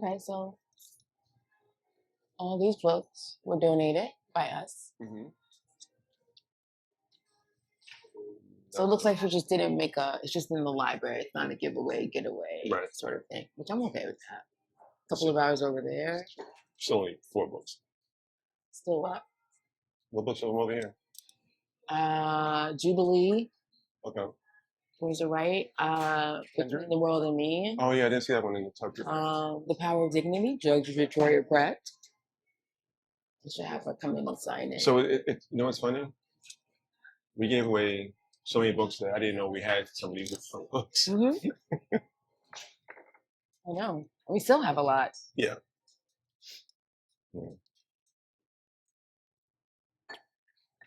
Okay, so all these books were donated by us. Mm-hmm. So it looks like she just didn't make it's just in the library. It's not a giveaway, getaway sort of thing, which I'm okay with that. A couple of hours over there. It's only 4 books. Still what? What books are over here? Jubilee. Okay. Who's the right? Between the World and Me. Oh yeah, I didn't see that one in the top. The Power of Dignity, Judge Victoria Pratt. You should have her come in and sign it. So it you know what's funny? We gave away so many books that I didn't know we had some of these books. Mm-hmm. I know. We still have a lot. Yeah.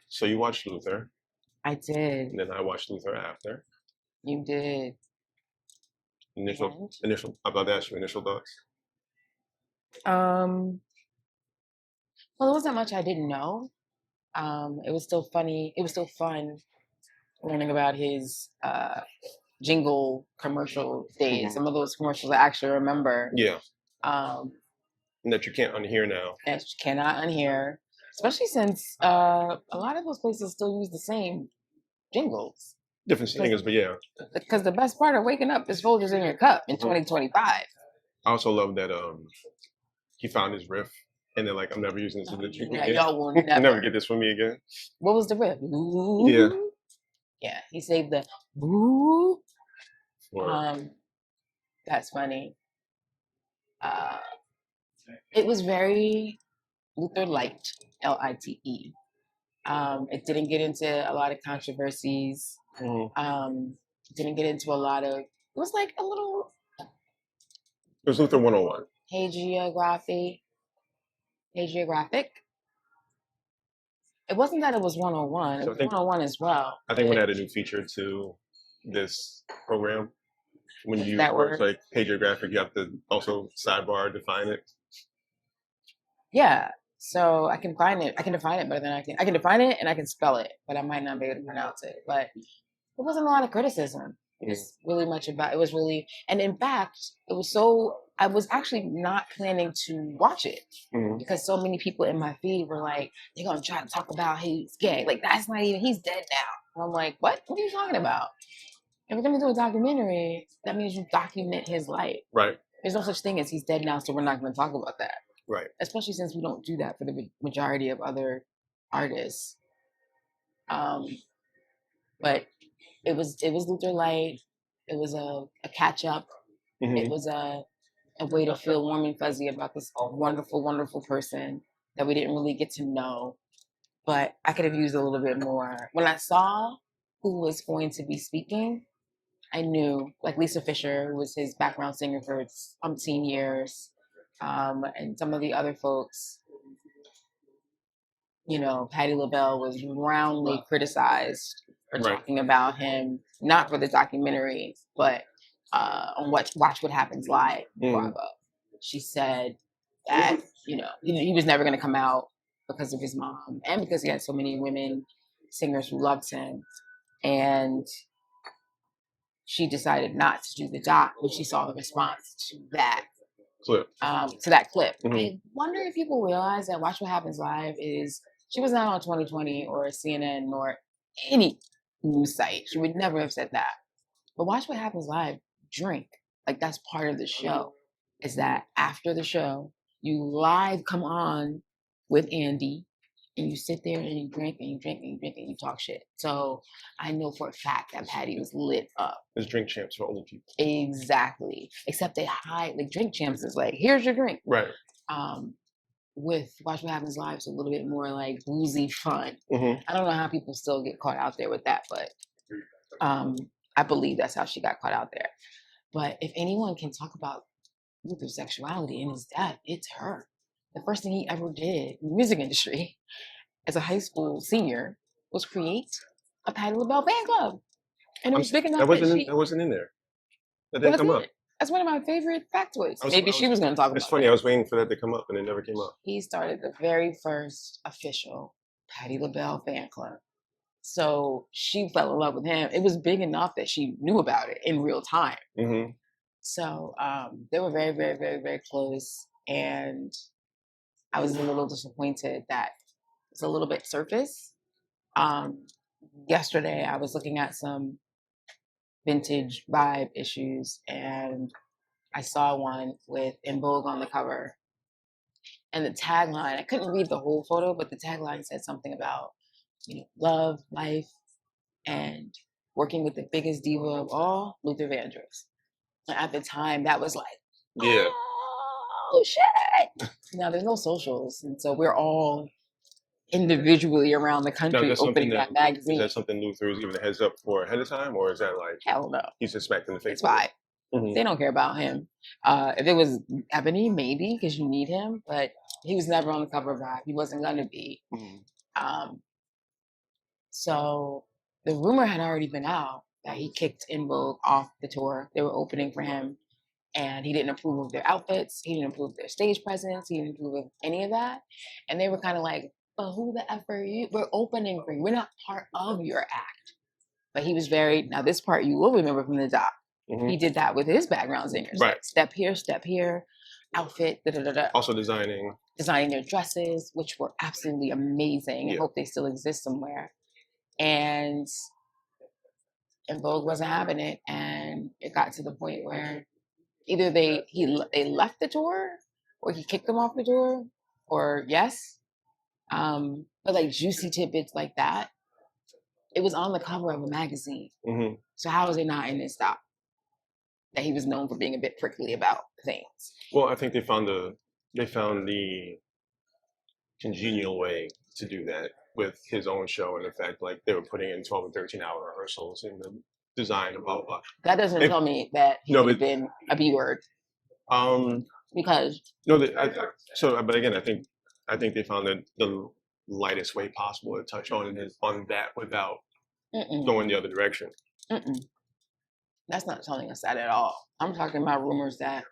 So you watched Luther. I did. And then I watched Luther after. You did. Initial. I'm about to ask you initial thoughts. Well, there wasn't much I didn't know. It was still funny. It was still fun learning about his jingle commercial days. Some of those commercials I actually remember. Yeah. And that you can't unhear now. That you cannot unhear, especially since a lot of those places still use the same jingles. Different singers, but yeah. Because the best part of waking up is Folgers in your cup in 2025. I also love that he found his riff. And then, I'm never using this in the jingle again. Y'all will never get this from me again. What was the riff? Ooh. Yeah. Yeah, he saved the boo. That's funny. It was very Luther light, Lite. It didn't get into a lot of controversies. Didn't get into a lot of. It was like a little. It was Luther 101. Hagiographic. It wasn't that it was 101. It was 101 as well. I think we had a new feature to this program. When you use words like hagiographic, you have to also sidebar define it. Yeah. So I can find it. I can define it better than I can define it and I can spell it, but I might not be able to pronounce it. But there wasn't a lot of criticism. It was really much about. It was really, and in fact, it was so. I was actually not planning to watch it because so many people in my feed were like, "They're gonna try to talk about he's gay." Like that's not even. He's dead now. And I'm like, "What? What are you talking about?" If we're gonna do a documentary, that means you document his life. Right. There's no such thing as he's dead now, so we're not gonna talk about that. Right. Especially since we don't do that for the majority of other artists. But it was Luther Light. It was a catch up. It was a way to feel warm and fuzzy about this wonderful, wonderful person that we didn't really get to know. But I could have used a little bit more. When I saw who was going to be speaking, I knew, like Lisa Fisher, who was his background singer for umpteen years, and some of the other folks. You know, Patti LaBelle was roundly criticized for talking about him, not for the documentary, but on Watch What Happens Live, Bravo. She said that, he was never going to come out because of his mom and because he had so many women singers who loved him. And she decided not to do the doc when she saw the response to that clip. I wonder if people realize that Watch What Happens Live she was not on 2020 or CNN nor any news site. She would never have said that. But Watch What Happens Live, drink. Like that's part of the show. Is that after the show, you live come on with Andy and you sit there and you drink and you drink and you drink and you talk shit. So I know for a fact that Patty was lit up. It's Drink Champs for old people. Exactly. Except they hide, like Drink Champs is like, here's your drink. Right. With Watch What Happens Live, it's a little bit more like boozy fun. I don't know how people still get caught out there with that, but I believe that's how she got caught out there. But if anyone can talk about Luther's sexuality and his death, it's her. The first thing he ever did in the music industry as a high school senior was create a Patti LaBelle fan club. And it was big enough that wasn't in there. That didn't come up. That's one of my favorite factoids. Maybe she was going to talk about it. It's funny. I was waiting for that to come up and it never came up. He started the very first official Patti LaBelle fan club. So she fell in love with him. It was big enough that she knew about it in real time. So they were very, very, very, very close. And I was a little disappointed that it's a little bit surface. Yesterday, I was looking at some vintage vibe issues, and I saw one with In Vogue on the cover. And the tagline, I couldn't read the whole photo, but the tagline said something about, love, life, and working with the biggest diva of all, Luther Vandross. And at the time, that was like, yeah, oh shit. Now there's no socials, and so we're all individually around the country opening that magazine. Is that something Luther was giving a heads up for ahead of time, or is that like hell no? He's suspecting the fake. It's fine. They don't care about him. If it was Ebony, maybe because you need him, but he was never on the cover of Vibe. He wasn't gonna be. So the rumor had already been out that he kicked In Vogue off the tour. They were opening for him, and he didn't approve of their outfits. He didn't approve of their stage presence. He didn't approve of any of that. And they were kind of like, but who the F are you? We're opening for you. We're not part of your act. But he was now this part you will remember from the doc. He did that with his background singers. Right. Like, step here, outfit, Also designing their dresses, which were absolutely amazing. I hope they still exist somewhere. And Vogue wasn't having it. And it got to the point where either they left the tour, or he kicked them off the tour, or yes. But like juicy tidbits like that, it was on the cover of a magazine. So how was it not in this doc? That he was known for being a bit prickly about things. Well, I think they found the congenial way to do that with his own show, and the fact like they were putting in 12 and 13-hour rehearsals in the design and blah blah blah. That doesn't tell me that he would have been a B word. Because but again, I think they found the lightest way possible to touch on that without going the other direction. That's not telling us that at all. I'm talking about rumors that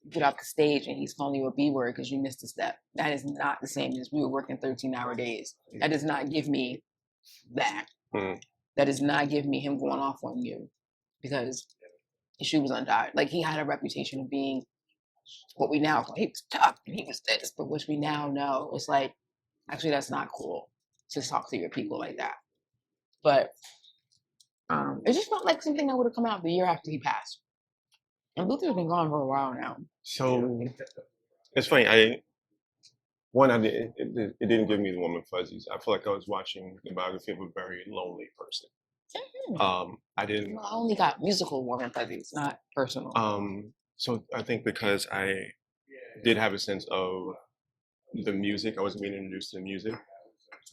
you get off the stage and he's calling you a B word because you missed a step. That is not the same as we were working 13-hour days. That does not give me that. That does not give me him going off on you because his shoe was untied. Like, he had a reputation of being what we now call, he was tough and he was this, but which we now know it's like, actually, that's not cool to talk to your people like that. But it just felt like something that would have come out the year after he passed. And Luther's been gone for a while now. So it's funny. It didn't give me the warm fuzzies. I feel like I was watching the biography of a very lonely person. I didn't. Well, I only got musical warm and fuzzies, not personal. So I think because I did have a sense of the music, I wasn't being introduced to the music.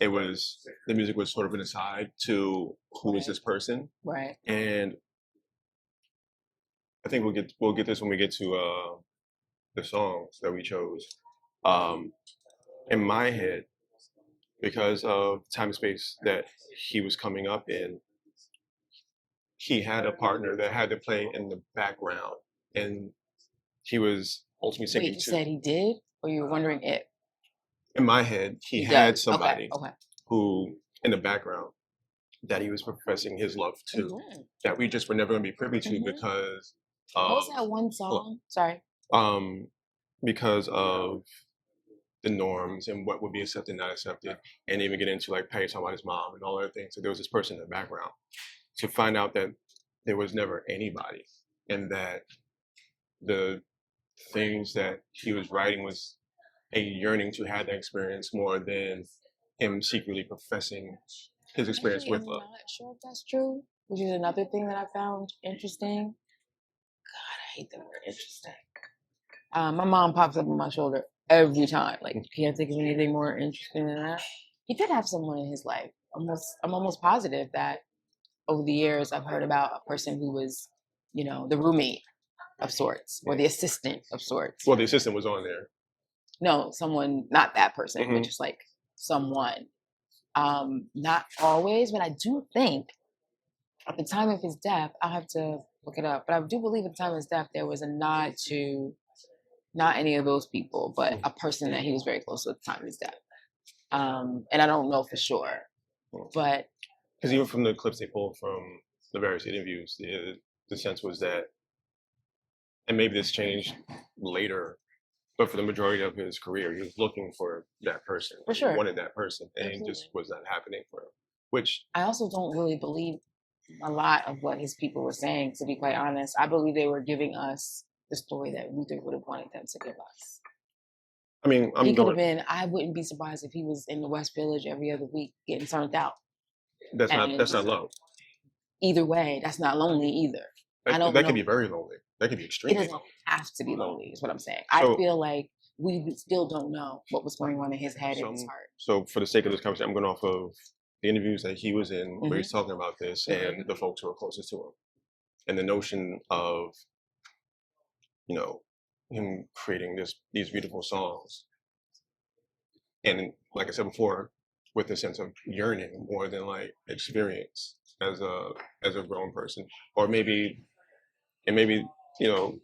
The music was sort of an aside to who is this person, right? And I think we'll get this when we get to the songs that we chose. In my head, because of time and space that he was coming up in, he had a partner that had to play in the background, and he was ultimately singing. Wait, you said he did, or you were wondering if? In my head, he had somebody who, in the background, that he was professing his love to, that we just were never going to be privy to because. What was that one song? Sorry. Because of the norms and what would be accepted and not accepted, and even get into like Patty talking about his mom and all other things. So there was this person in the background. To find out that there was never anybody, and that the things that he was writing was a yearning to have that experience more than him secretly professing his experience with love. I'm not sure if that's true, which is another thing that I found interesting. God, I hate the word interesting. My mom pops up on my shoulder every time. Like, can't think of anything more interesting than that. He did have someone in his life. I'm almost positive that over the years I've heard about a person who was, the roommate of sorts, or the assistant of sorts. Well, the assistant was on there. No, someone, not that person, but just like someone. Not always, but I do think at the time of his death, I'll have to look it up, but I do believe at the time of his death, there was a nod to not any of those people, but a person that he was very close to at the time of his death. And I don't know for sure, but. Because even from the clips they pulled from the various interviews, the sense was that and maybe this changed later, but for the majority of his career, he was looking for that person. For sure. He wanted that person, and Absolutely. it just was not happening for him. Which I also don't really believe a lot of what his people were saying, to be quite honest. I believe they were giving us the story that Luther would have wanted them to give us. I mean, He could have been. I wouldn't be surprised if he was in the West Village every other week getting turned out. That's not love. Either way, that's not lonely either. I don't know. That could be very lonely. That could be extremely. It doesn't have to be lonely, is what I'm saying. I feel like we still don't know what was going on in his head and his heart. So for the sake of this conversation, I'm going off of the interviews that he was in where he's talking about this and the folks who are closest to him. And the notion of, you know, him creating these beautiful songs. And like I said before, with a sense of yearning more than like experience as a grown person. Or maybe, you know,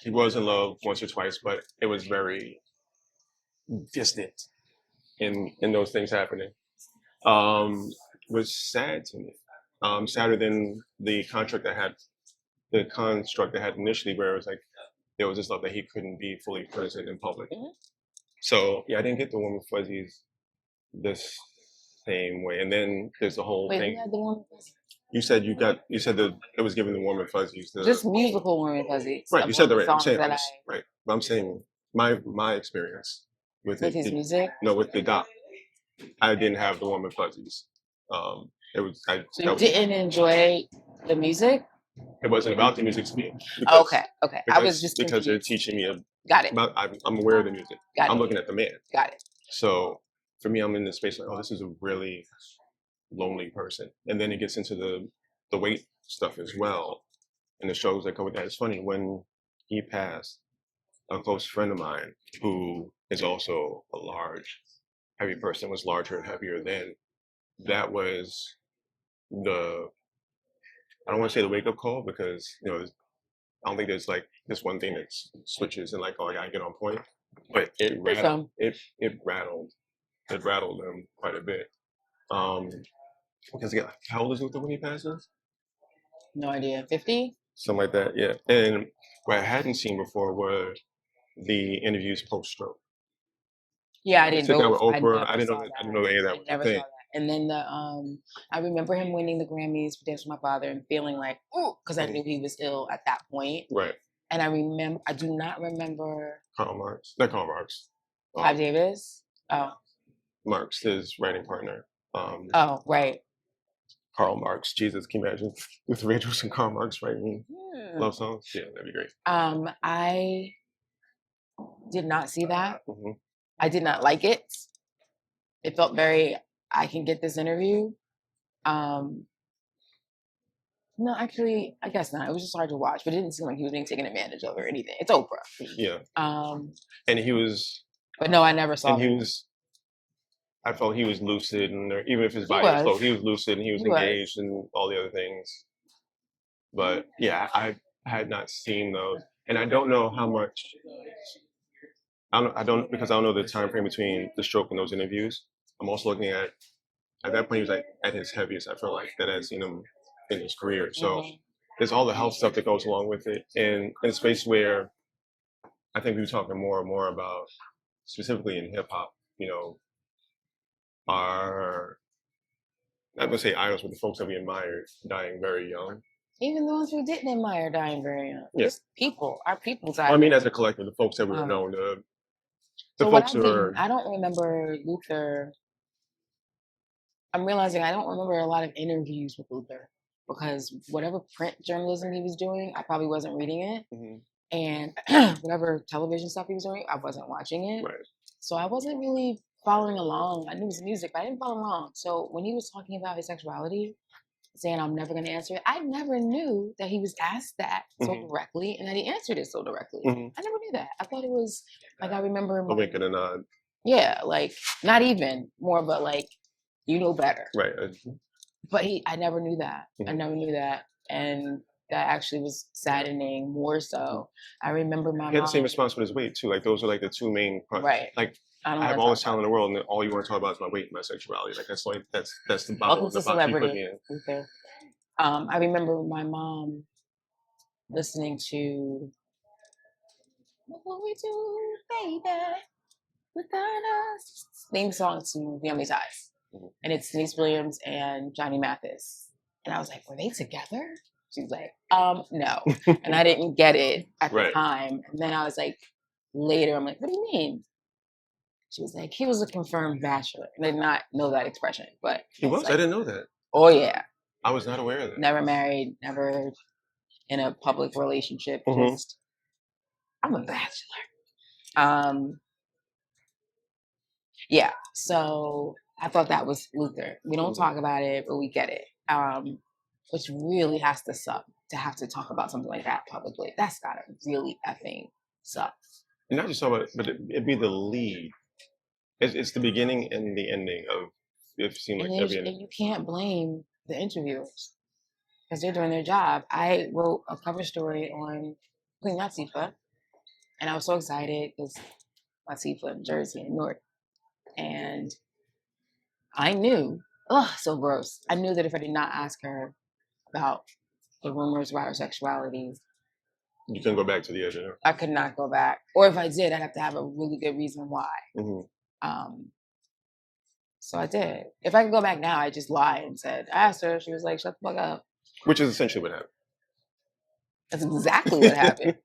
he was in love once or twice, but it was very distant in those things happening. Was sad to me. Sadder than the construct that had initially, where it was like there was this love that he couldn't be fully present in public. So yeah, I didn't get the warm fuzzies this same way. And then there's the whole thing. Who had the warm fuzzies? You said that it was giving the warm and fuzzies. Just musical warm and fuzzies. Right, you said that right. I'm saying right. But I'm saying my experience with his music. No, with the doc, I didn't have the warm and fuzzies. It was. So you didn't enjoy the music? It wasn't about the music to me. Okay. I was just because confused. they're teaching me. Got it. I'm aware of the music. I'm looking at the man. Got it. So for me, I'm in this space like, oh, this is a really lonely person, and then it gets into the weight stuff as well, and the shows that go with that. It's funny when he passed. A close friend of mine who is also a large, heavy person was larger and heavier than. That was I don't want to say the wake up call because I don't think there's like this one thing that switches and like, oh, I gotta get on point. But it rattled them quite a bit. Because again, how old is Luther when he passes? No idea. 50? Something like that, yeah. And what I hadn't seen before were the interviews post stroke. Yeah, I didn't know. Sit down with Oprah. I didn't know any of that was a thing. And then I remember him winning the Grammys for Dance with My Father and feeling like, ooh, because I knew he was ill at that point. Right. And I do not remember. Karl Marx. Not Karl Marx. Clive Davis? Oh. Marx, his writing partner. Oh, right. Karl Marx. Jesus, can you imagine Luther Vandross and Karl Marx writing love songs? Yeah, that'd be great. I did not see that. I did not like it. It felt very, I can get this interview. No, actually, I guess not. It was just hard to watch, but it didn't seem like he was being taken advantage of or anything. It's Oprah. Yeah. And he was. But no, I never saw. And I felt he was lucid, and even if his body was slow, he was lucid and he was engaged and all the other things. But yeah, I had not seen those, and I don't know how much. I don't because I don't know the time frame between the stroke and those interviews. I'm also looking at that point he was like at his heaviest. I feel like that I'd seen him in his career. So there's all the health stuff that goes along with it, and in a space where I think we were talking more and more about, specifically in hip hop, are not gonna say idols, but the folks that we admire dying very young. Even the ones we didn't admire dying very young. Yeah. Just people, our people dying. Well, I mean, as a collective, the folks that we know, I don't remember Luther. I'm realizing I don't remember a lot of interviews with Luther because whatever print journalism he was doing, I probably wasn't reading it. And whatever television stuff he was doing, I wasn't watching it. Right. So I wasn't really following along. I knew his music, but I didn't follow along. So when he was talking about his sexuality, saying I'm never going to answer it, I never knew that he was asked that so directly and that he answered it so directly. I never knew that. I thought it was like, I remember a wink and a nod. Yeah, like not even more, but like, you know better. Right. But I never knew that. I never knew that. And that actually was saddening more so. I remember my mom. He had the same response with his weight too. Like those are like the two main right. Like I have all this talent in the world, and all you want to talk about is my weight and my sexuality. Like that's the bottle of the celebrity. I remember my mom listening to What will we do, baby, without us? Theme song to Family Ties. And it's Denise Williams and Johnny Mathis. And I was like, were they together? She was like, no. And I didn't get it at the time. And then I was like, later, I'm like, what do you mean? She was like, he was a confirmed bachelor. And I did not know that expression, but he was. Like, I didn't know that. Oh yeah. I was not aware of that. Never married, never in a public relationship. Just, I'm a bachelor. Yeah. So I thought that was Luther. We don't talk about it, but we get it. Which really has to suck to have to talk about something like that publicly. That's gotta really effing suck. And not just talk about it, but it'd be the lead. It's the beginning and the ending of it seemed like every ending. And you can't blame the interviewers because they're doing their job. I wrote a cover story on Queen Latifah, and I was so excited because Latifah in Jersey and Newark. And I knew, so gross. I knew that if I did not ask her about the rumors about her sexuality, you couldn't go back to the agenda. I could not go back. Or if I did, I'd have to have a really good reason why. So I did. If I could go back now, I just lied and said, I asked her. She was like, shut the fuck up. Which is essentially what happened. That's exactly what happened.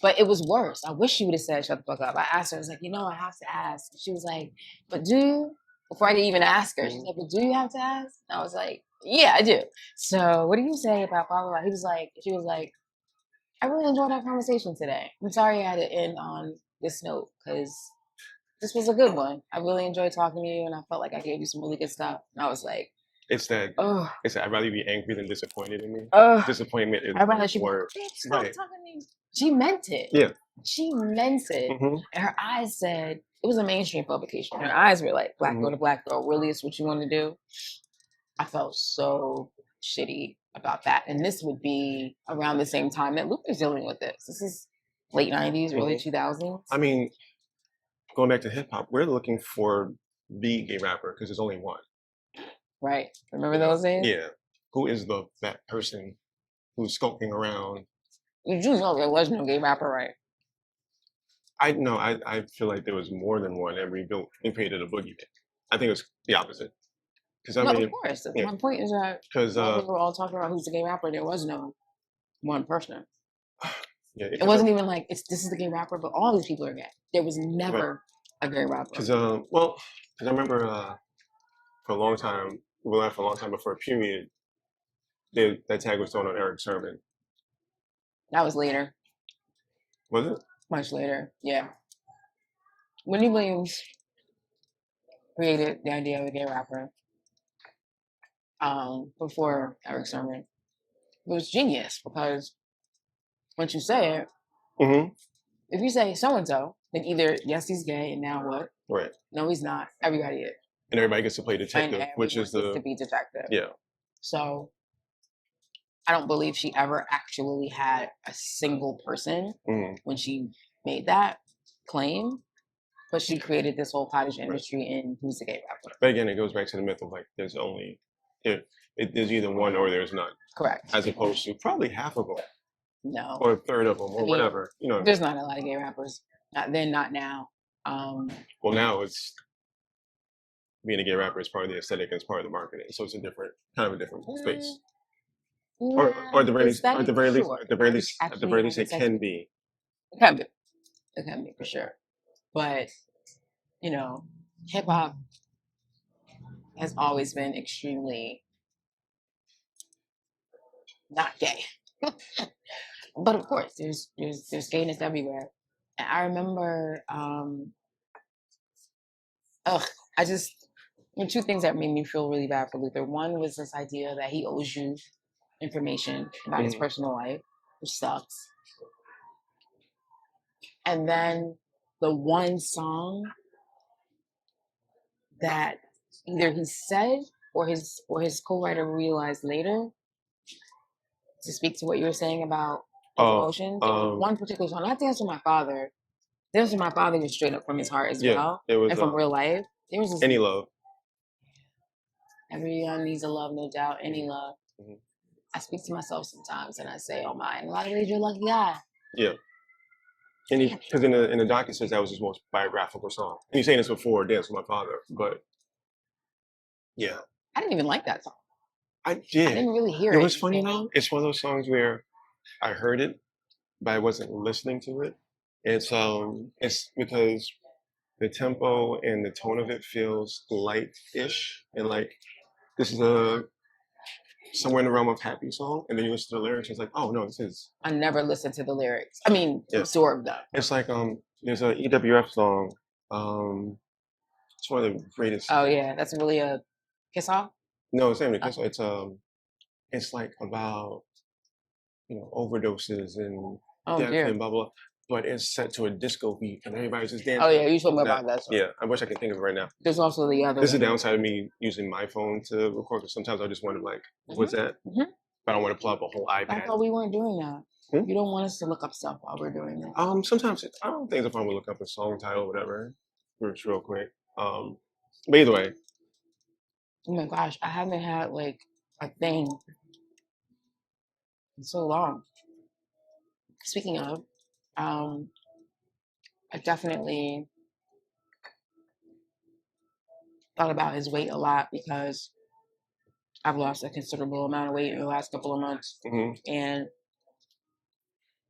But it was worse. I wish she would have said, shut the fuck up. I asked her, I was like, I have to ask. She was like, but do you? Before I could even ask her, she's like, but do you have to ask? And I was like, yeah, I do. So what do you say about blah, blah, blah? She was like, I really enjoyed our conversation today. I'm sorry I had to end on this note because this was a good one. I really enjoyed talking to you and I felt like I gave you some really good stuff. And I was like, I'd rather be angry than disappointed in me. Disappointment is I'd rather she worse. Stop talking to me. She meant it. Yeah. She meant it. And her eyes said, it was a mainstream publication. Her eyes were like, black girl to black girl, really is what you want to do? I felt so shitty about that. And this would be around the same time that Luther's dealing with this. This is late 90s, early 2000s. I mean, going back to hip hop, we're looking for the gay rapper because there's only one. Right. Remember those days? Yeah. Who is that person who's skulking around? You do know there was no gay rapper, right? I feel like there was more than one, and we created a boogeyman. I think it was the opposite. Of course. My point is that because we were all talking about who's the gay rapper, there was no one person. It wasn't even like this is the gay rapper, but all these people are gay. There was never a gay rapper. Because I remember for a long time, before period, that tag was thrown on Eric Sermon. That was later. Was it? Much later, yeah. Wendy Williams created the idea of a gay rapper before Eric Sermon. It was genius because once you say it, if you say so-and-so, then either, yes, he's gay, and now what? Right. No, he's not. Everybody is. And everybody gets to play detective, which is to be detective. Yeah. So I don't believe she ever actually had a single person when she made that claim, but she created this whole cottage industry in who's the gay rapper. But again, it goes back to the myth of like there's either one or there's none. Correct. As opposed to probably half of them. No. Or a third of them, or whatever. There's not a lot of gay rappers. Not then, not now. Well, now it's being a gay rapper is part of the aesthetic and it's part of the marketing, so it's a different space. Or at the very least, it can be. It can be. It can be for sure. But hip hop has always been extremely not gay. But of course, there's gayness everywhere. And I remember, two things that made me feel really bad for Luther. One was this idea that he owes you information about his personal life, which sucks. And then the one song that either he said or his co-writer realized later, to speak to what you were saying about emotions. One particular song, not Dance with My Father. Dance with My Father was straight up from his heart as well. It was, and from real life. There was this, Any Love. Everyone needs a love, no doubt. Any Love. I speak to myself sometimes and I say, oh my, in a lot of ways you're a lucky guy. Yeah. And because in the doc it says that was his most biographical song. And he's saying this before Dance with My Father, but yeah. I didn't even like that song. I did. I didn't really hear it. it. It was funny though. It's one of those songs where I heard it, but I wasn't listening to it. It's because the tempo and the tone of it feels light-ish, and like this is a somewhere in the realm of happy song, and then you listen to the lyrics, it's like, oh no, this is. I never listened to the lyrics. I mean, absorbed them. It's like there's a EWF song. It's one of the greatest. Oh yeah, that's really a kiss off. No, it's not even a kiss off. It's like about overdoses and death and blah blah. But it's set to a disco beat, and everybody's just dancing. Oh yeah, you told me about that song. Yeah, I wish I could think of it right now. There's also the other. This is the downside of me using my phone to record, because sometimes I just wonder, like, what's that? But I don't want to pull up a whole iPad. I thought we weren't doing that. You don't want us to look up stuff while we're doing this. Sometimes I don't think it's a problem to look up a song title or whatever, real quick. But either way. Oh my gosh, I haven't had like a thing in so long. Speaking of, I definitely thought about his weight a lot because I've lost a considerable amount of weight in the last couple of months, and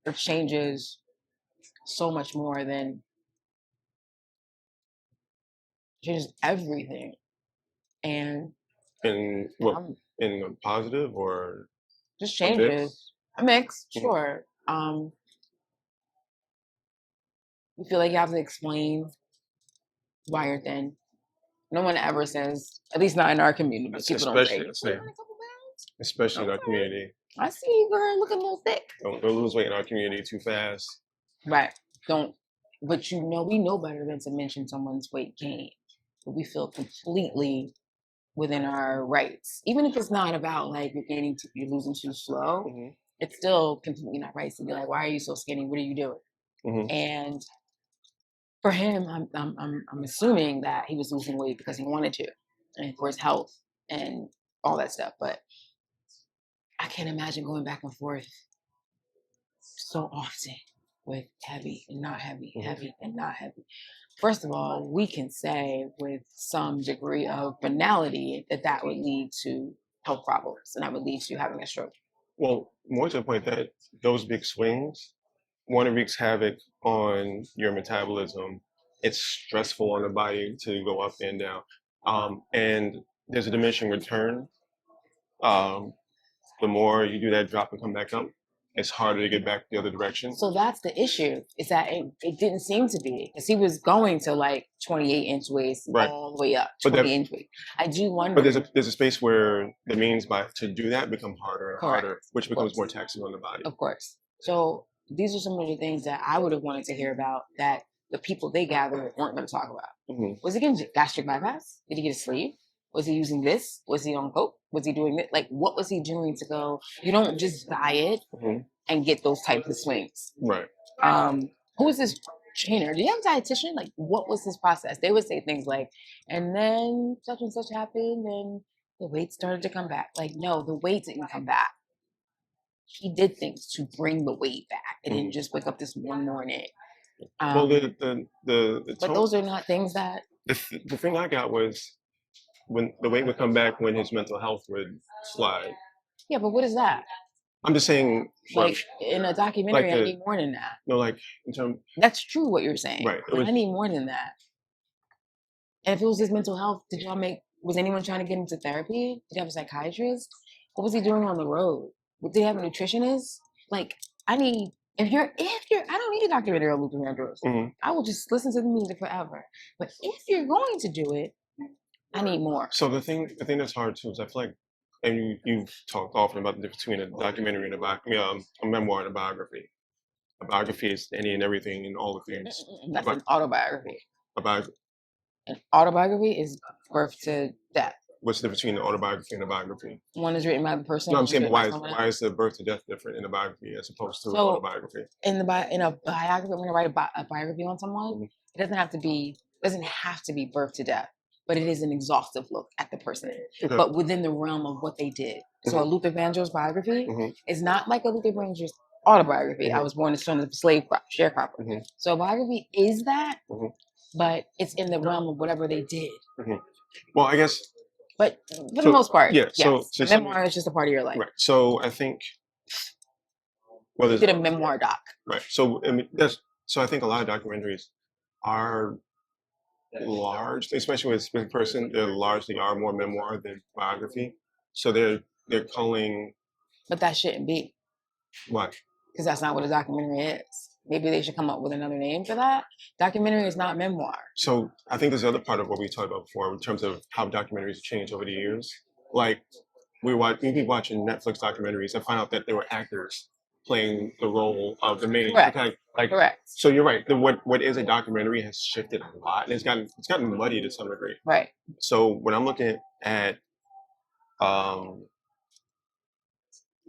it changes so much more than changes everything. And in what, in a positive or just changes a mix, sure. You feel like you have to explain why you're thin. No one ever says, at least not in our community. People don't say, especially in our community. I see you, girl, looking a little thick. Don't lose weight in our community too fast. Right. Don't. But we know better than to mention someone's weight gain. But we feel completely within our rights. Even if it's not about like you're losing too slow, it's still completely not right to be like, why are you so skinny? What are you doing? And for him, I'm assuming that he was losing weight because he wanted to, and for his health and all that stuff. But I can't imagine going back and forth so often with heavy and not heavy, heavy and not heavy. First of all, we can say with some degree of banality that would lead to health problems, and that would lead to having a stroke. Well, more to the point that those big swings, one, wreaks havoc on your metabolism. It's stressful on the body to go up and down. And there's a diminishing return. The more you do that drop and come back up, it's harder to get back the other direction. So that's the issue, is that it didn't seem to be, because he was going to like 28-inch waist all the way up, 20-inch waist. I do wonder. But there's a space where the means to do that become harder and harder, which becomes more taxing on the body. Of course. So these are some of the things that I would have wanted to hear about that the people they gathered weren't going to talk about. Was he getting gastric bypass? Did he get a sleeve? Was he using this? Was he on coke? Was he doing this? Like, what was he doing to go? You don't just diet and get those types of swings. Right. Who was this trainer? Do you have a dietitian? Like, what was his process? They would say things like, and then such and such happened and the weight started to come back. Like, no, the weight didn't come back. He did things to bring the weight back. It didn't just wake up this one morning. Well, but those are not things that. The thing I got was when the weight would come back when his mental health would slide. Yeah, but what is that? I'm just saying. Like in a documentary, I need more than that. No, like in terms. That's true what you're saying. Right. But I need more than that. And if it was his mental health, was anyone trying to get into therapy? Did you have a psychiatrist? What was he doing on the road? Did he have a nutritionist? Like, I don't need a documentary on Luther Vandross. I will just listen to the music forever. But if you're going to do it, I need more. So the thing that's hard too is I feel like, and you've talked often about the difference between a documentary and a memoir and a biography. A biography is any and everything and all the things. That's an autobiography. An autobiography is birth to death. What's the difference between an autobiography and a biography? One is written by the person. No, I'm saying, why is the birth to death different in a biography as opposed to an autobiography? In a biography, I'm going to write a biography on someone. It doesn't have to be birth to death, but it is an exhaustive look at the person, but within the realm of what they did. So a Luther Vandross biography is not like a Luther Vandross autobiography. I was born the son of a sharecropper. So biography is that, but it's in the realm of whatever they did. Well, I guess. But for the most part, yeah. Yes, the memoir is just a part of your life. Right. So I think. Well, you did a memoir doc. Right. So I mean, so I think a lot of documentaries are large, especially with this person. They largely are more memoir than biography. So they're calling. But that shouldn't be. Why? Because that's not what a documentary is. Maybe they should come up with another name for that. Documentary is not memoir. So I think there's the other part of what we talked about before in terms of how documentaries change over the we'd be watching Netflix documentaries and find out that there were actors playing the role of the main. Correct. So you're right. What is a documentary has shifted a lot, and it's gotten muddy to some degree. Right. So when I'm looking at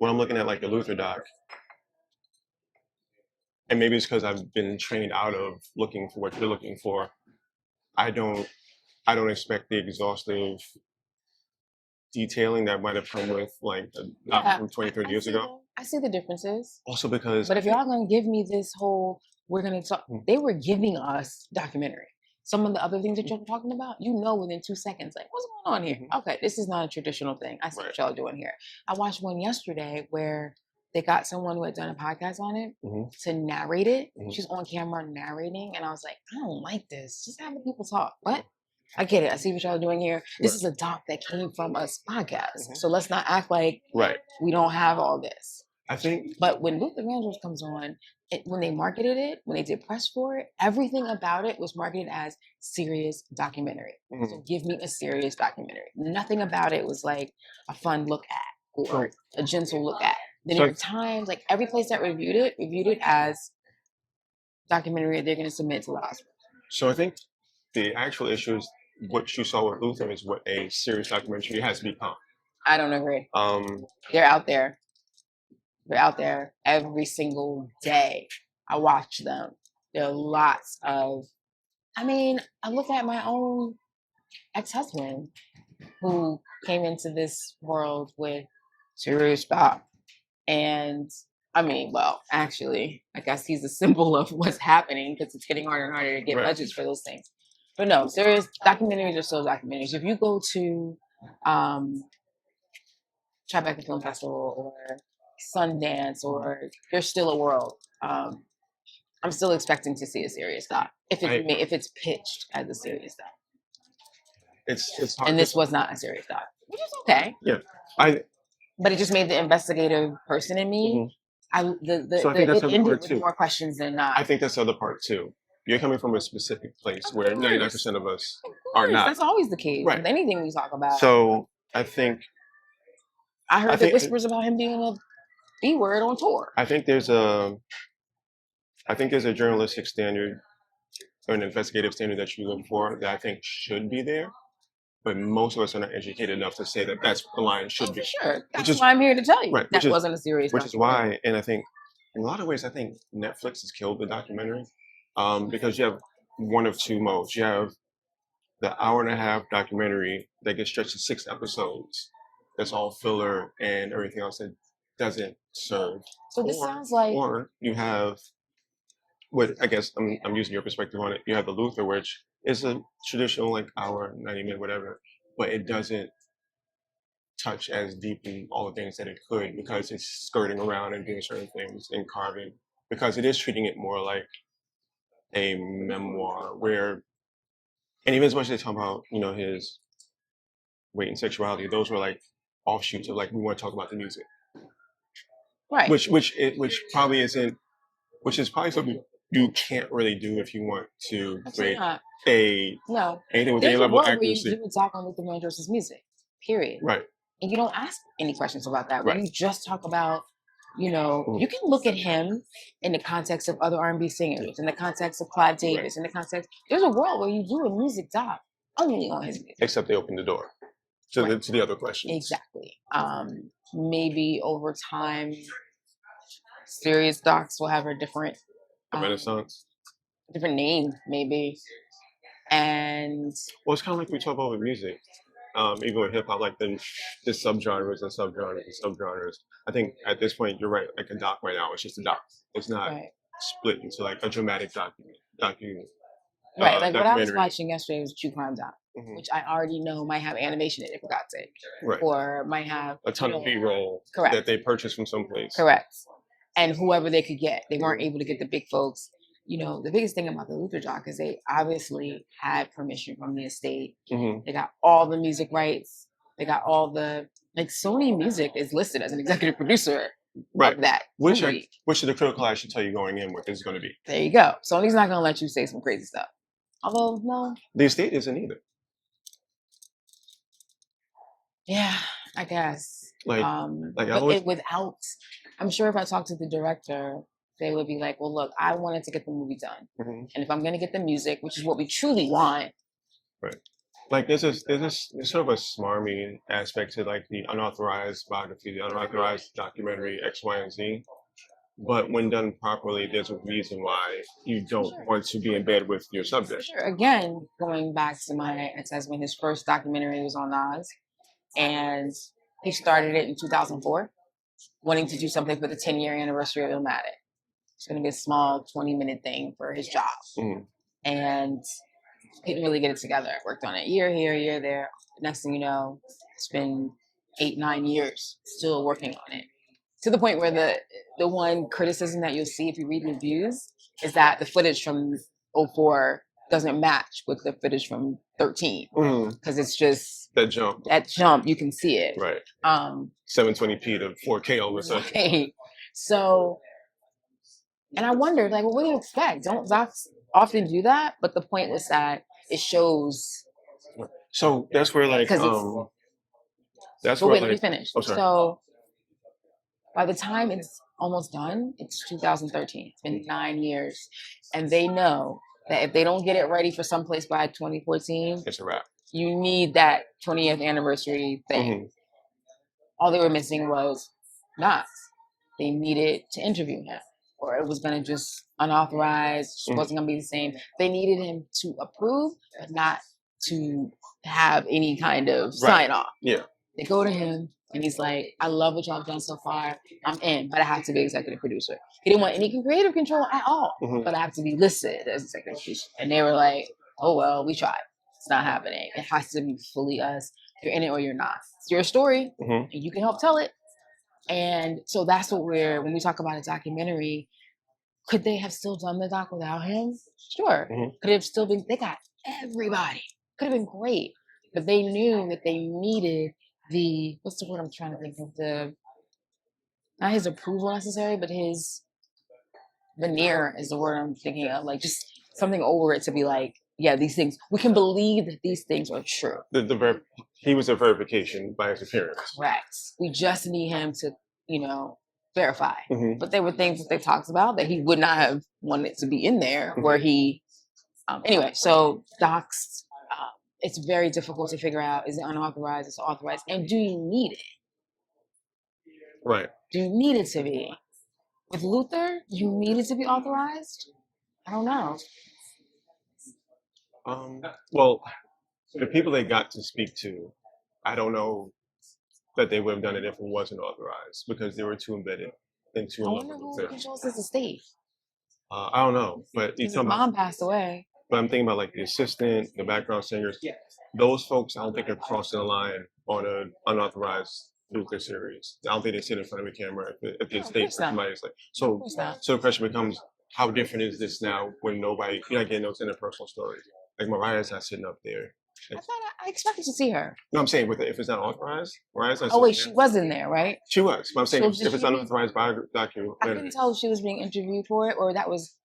like the Luther doc, and maybe it's because I've been trained out of looking for what you're looking for. I don't expect the exhaustive detailing that might have come with like the doc from 20, 30 years ago. I see the differences. Also because. But if y'all gonna give me this whole, we're gonna talk. They were giving us documentary. Some of the other things that you're talking about, within 2 seconds, like, what's going on here? Okay, this is not a traditional thing. I see what y'all doing here. I watched one yesterday where they got someone who had done a podcast on it to narrate it. She's on camera narrating, and I was like, I don't like this. Just have the people talk. What? I get it. I see what y'all are doing here. This is a doc that came from us podcast. So let's not act like we don't have all this. I think. But when Luther Vandross comes on, when they marketed it, when they did press for it, everything about it was marketed as serious documentary. So give me a serious documentary. Nothing about it was like a fun look at or a gentle look at. The New York Times, like every place that reviewed it as documentary they're going to submit to the Oscars. So I think the actual issue is what you saw with Luther is what a serious documentary has become. I don't agree. They're out there. They're out there every single day. I watch them. There are lots of. I look at my own ex-husband who came into this world with serious doc. And actually, I guess he's a symbol of what's happening because it's getting harder and harder to get budgets for those things. But no, serious documentaries are still documentaries. If you go to Tribeca Film Festival or Sundance or There's Still a World, I'm still expecting to see a serious doc if it's pitched as a serious doc. It's hard. And this was not a serious doc, which is okay. Yeah, but it just made the investigative person in me. So I think that's it ended with more questions than not. I think that's the other part too. You're coming from a specific place where 99% of us are not. That's always the case with anything we talk about. So I think I heard the whispers about him being a B-word on tour. I think there's a journalistic standard or an investigative standard that you look for that I think should be there. But most of us are not educated enough to say that that's the line should be. Sure. That's why I'm here to tell you. That wasn't a serious Which is why, and I think, in a lot of ways, I think Netflix has killed the documentary because you have one of two modes. You have the hour-and-a-half documentary that gets stretched to 6 episodes. That's all filler and everything else that doesn't serve. So this sounds like... Or you have, what I guess I'm using your perspective on it, you have the Luther, which is a traditional like hour, 90-minute, whatever, but it doesn't touch as deep in all the things that it could because it's skirting around and doing certain things and carving, because it is treating it more like a memoir where, and even as much as they talk about, his weight and sexuality, those were like offshoots of like, we want to talk about the music. Right. Which probably isn't, which is probably something you can't really do if you want to create anything with any level of accuracy. You do talk on Luther Vandross's music, period. Right. And you don't ask any questions about that. When you just talk about, you can look at him in the context of other R&B singers, in the context of Clive Davis, in the context. There's a world where you do a music doc only on his music. Except they open the door to the other questions. Exactly. Maybe over time, serious docs will have a different renaissance, different name, maybe. And it's kind of like we talk about with music. even with hip hop, like the subgenres and subgenres and subgenres. I think at this point you're right. Like a doc right now, it's just a doc. It's not split into like a dramatic documentary. Right, like what I was watching yesterday was a true crime doc, which I already know might have animation in it, for God's sake, or might have a ton of B-roll that they purchased from someplace. Correct, and whoever they could get, they weren't able to get the big folks. You know, the biggest thing about the Luther doc is they obviously had permission from the estate. They got all the music rights. They got all the, like, Sony Music is listed as an executive producer of that. Which of the critical eye should tell you going in what this is going to be. There you go. Sony's not going to let you say some crazy stuff. Although, no. The estate isn't either. Yeah, I guess. Without, I'm sure if I talked to the director, they would be like, well, look, I wanted to get the movie done. And if I'm going to get the music, which is what we truly want. Right. Like there's sort of a smarmy aspect to like the unauthorized biography, the unauthorized documentary X, Y, and Z. But when done properly, there's a reason why you don't want to be in bed with your subject. Sure. Again, going back to my ex-husband, his first documentary was on Nas, and he started it in 2004, wanting to do something for the 10-year anniversary of Illmatic. It's going to be a small 20-minute thing for his job. And he didn't really get it together. Worked on it year here, year there. Next thing you know, it's been 8-9 years still working on it. To the point where the one criticism that you'll see if you read reviews is that the footage from 04 doesn't match with the footage from 13. Because it's just that jump, you can see it. Right. 720p to 4K all of a sudden. Right. So, and I wondered, like, well, what do you expect? Don't docs often do that? But the point was that it shows. So that's where, like, that's where, wait, let me finish. Oh, sorry. So by the time it's almost done, it's 2013. It's been 9 years. And they know that if they don't get it ready for someplace by 2014, it's a wrap. You need that 20th anniversary thing. All they were missing was Nas. They needed to interview him, or it was going to just unauthorized. It wasn't going to be the same. They needed him to approve, but not to have any kind of sign off. Yeah. They go to him, and he's like, I love what y'all have done so far. I'm in, but I have to be executive producer. He didn't want any creative control at all, but I have to be listed as executive producer. And they were like, oh, well, we tried. It's not happening. It has to be fully us. You're in it or you're not. It's your story, and you can help tell it. And so that's what when we talk about a documentary, could they have still done the doc without him? Sure. Could it have still been, they got everybody. Could have been great. But they knew that they needed what's the word I'm trying to think of? Not his approval necessarily, but his veneer is the word I'm thinking of. Like just something over it to be like, yeah, these things, we can believe that these things are true. He was a verification by his appearance. Correct. We just need him to, verify. But there were things that they talked about that he would not have wanted to be in there where he, anyway, so docs, it's very difficult to figure out, is it unauthorized, is it authorized, and do you need it? Right. Do you need it to be? With Luther, you need it to be authorized? I don't know. Well, the people they got to speak to, I don't know that they would have done it if it wasn't authorized because they were too embedded into I wonder who controls his estate. I don't know, but his mom passed away. But I'm thinking about like the assistant, the background singers. Those folks, I don't think are crossing the line on an unauthorized Luther series. I don't think they sit in front of a camera if the estate somebody's like. So the question becomes, how different is this now when nobody, you're not getting those interpersonal stories? Like Mariah's not sitting up there. Like, I expected to see her. No, I'm saying if it's not authorized, Mariah's not. Oh wait, she was in there, right? She was. But I'm saying if it's unauthorized documentary. I couldn't tell if she was being interviewed for it or that was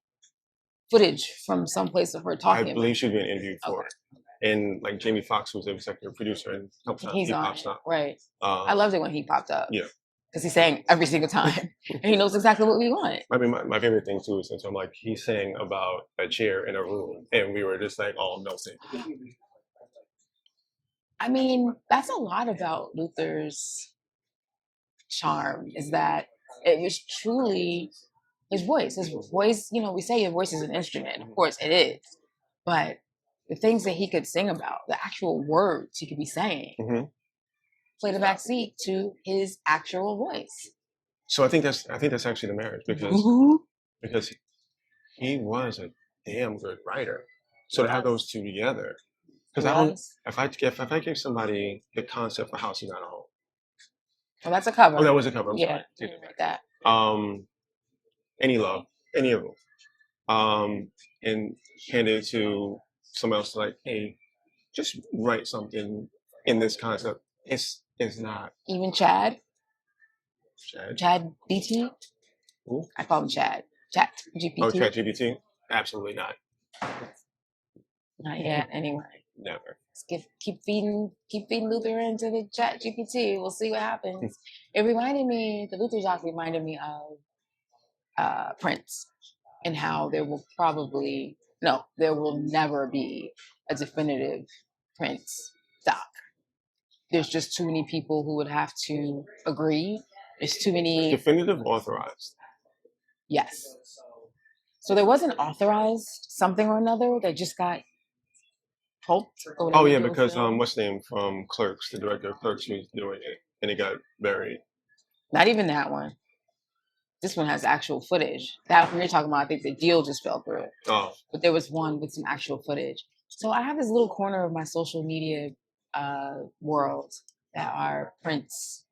footage from some place of her talking. I believe she was being interviewed for it. And like Jamie Foxx was the executive producer and helped out. He's on it, right? I loved it when he popped up. Yeah. Because he sang every single time, and he knows exactly what we want. I mean, my favorite thing too is since I'm like he sang about a chair in a room, and we were just like all melting. I mean, that's a lot about Luther's charm. Is that it was truly his voice. His voice, we say your voice is an instrument. Of course, it is, but the things that he could sing about, the actual words he could be saying, played a backseat to his actual voice. So I think that's actually the marriage because he was a damn good writer. So to have those two together, because if I give somebody the concept for House is Not a Home. Well, that's a cover. Oh, that was a cover. I'm yeah, sorry. like that. Any Love, any of them, and hand it to someone else like, hey, just write something in this concept. It's not. Even Chad BT. Who? I call him Chad. Chat GPT. Oh, Chat GPT? Absolutely not. Not yet. Anyway. Never. Keep feeding Luther into the Chat GPT. We'll see what happens. The Luther doc reminded me of Prince and how there will never be a definitive Prince doc. There's just too many people who would have to agree. There's too many definitive authorized. Yes. So there was an authorized something or another that just got pulped. Oh yeah, because what's the name from Clerks, the director of Clerks, was doing it, and it got buried. Not even that one. This one has actual footage. That one you're talking about, I think the deal just fell through. Oh. But there was one with some actual footage. So I have this little corner of my social media world that are Prince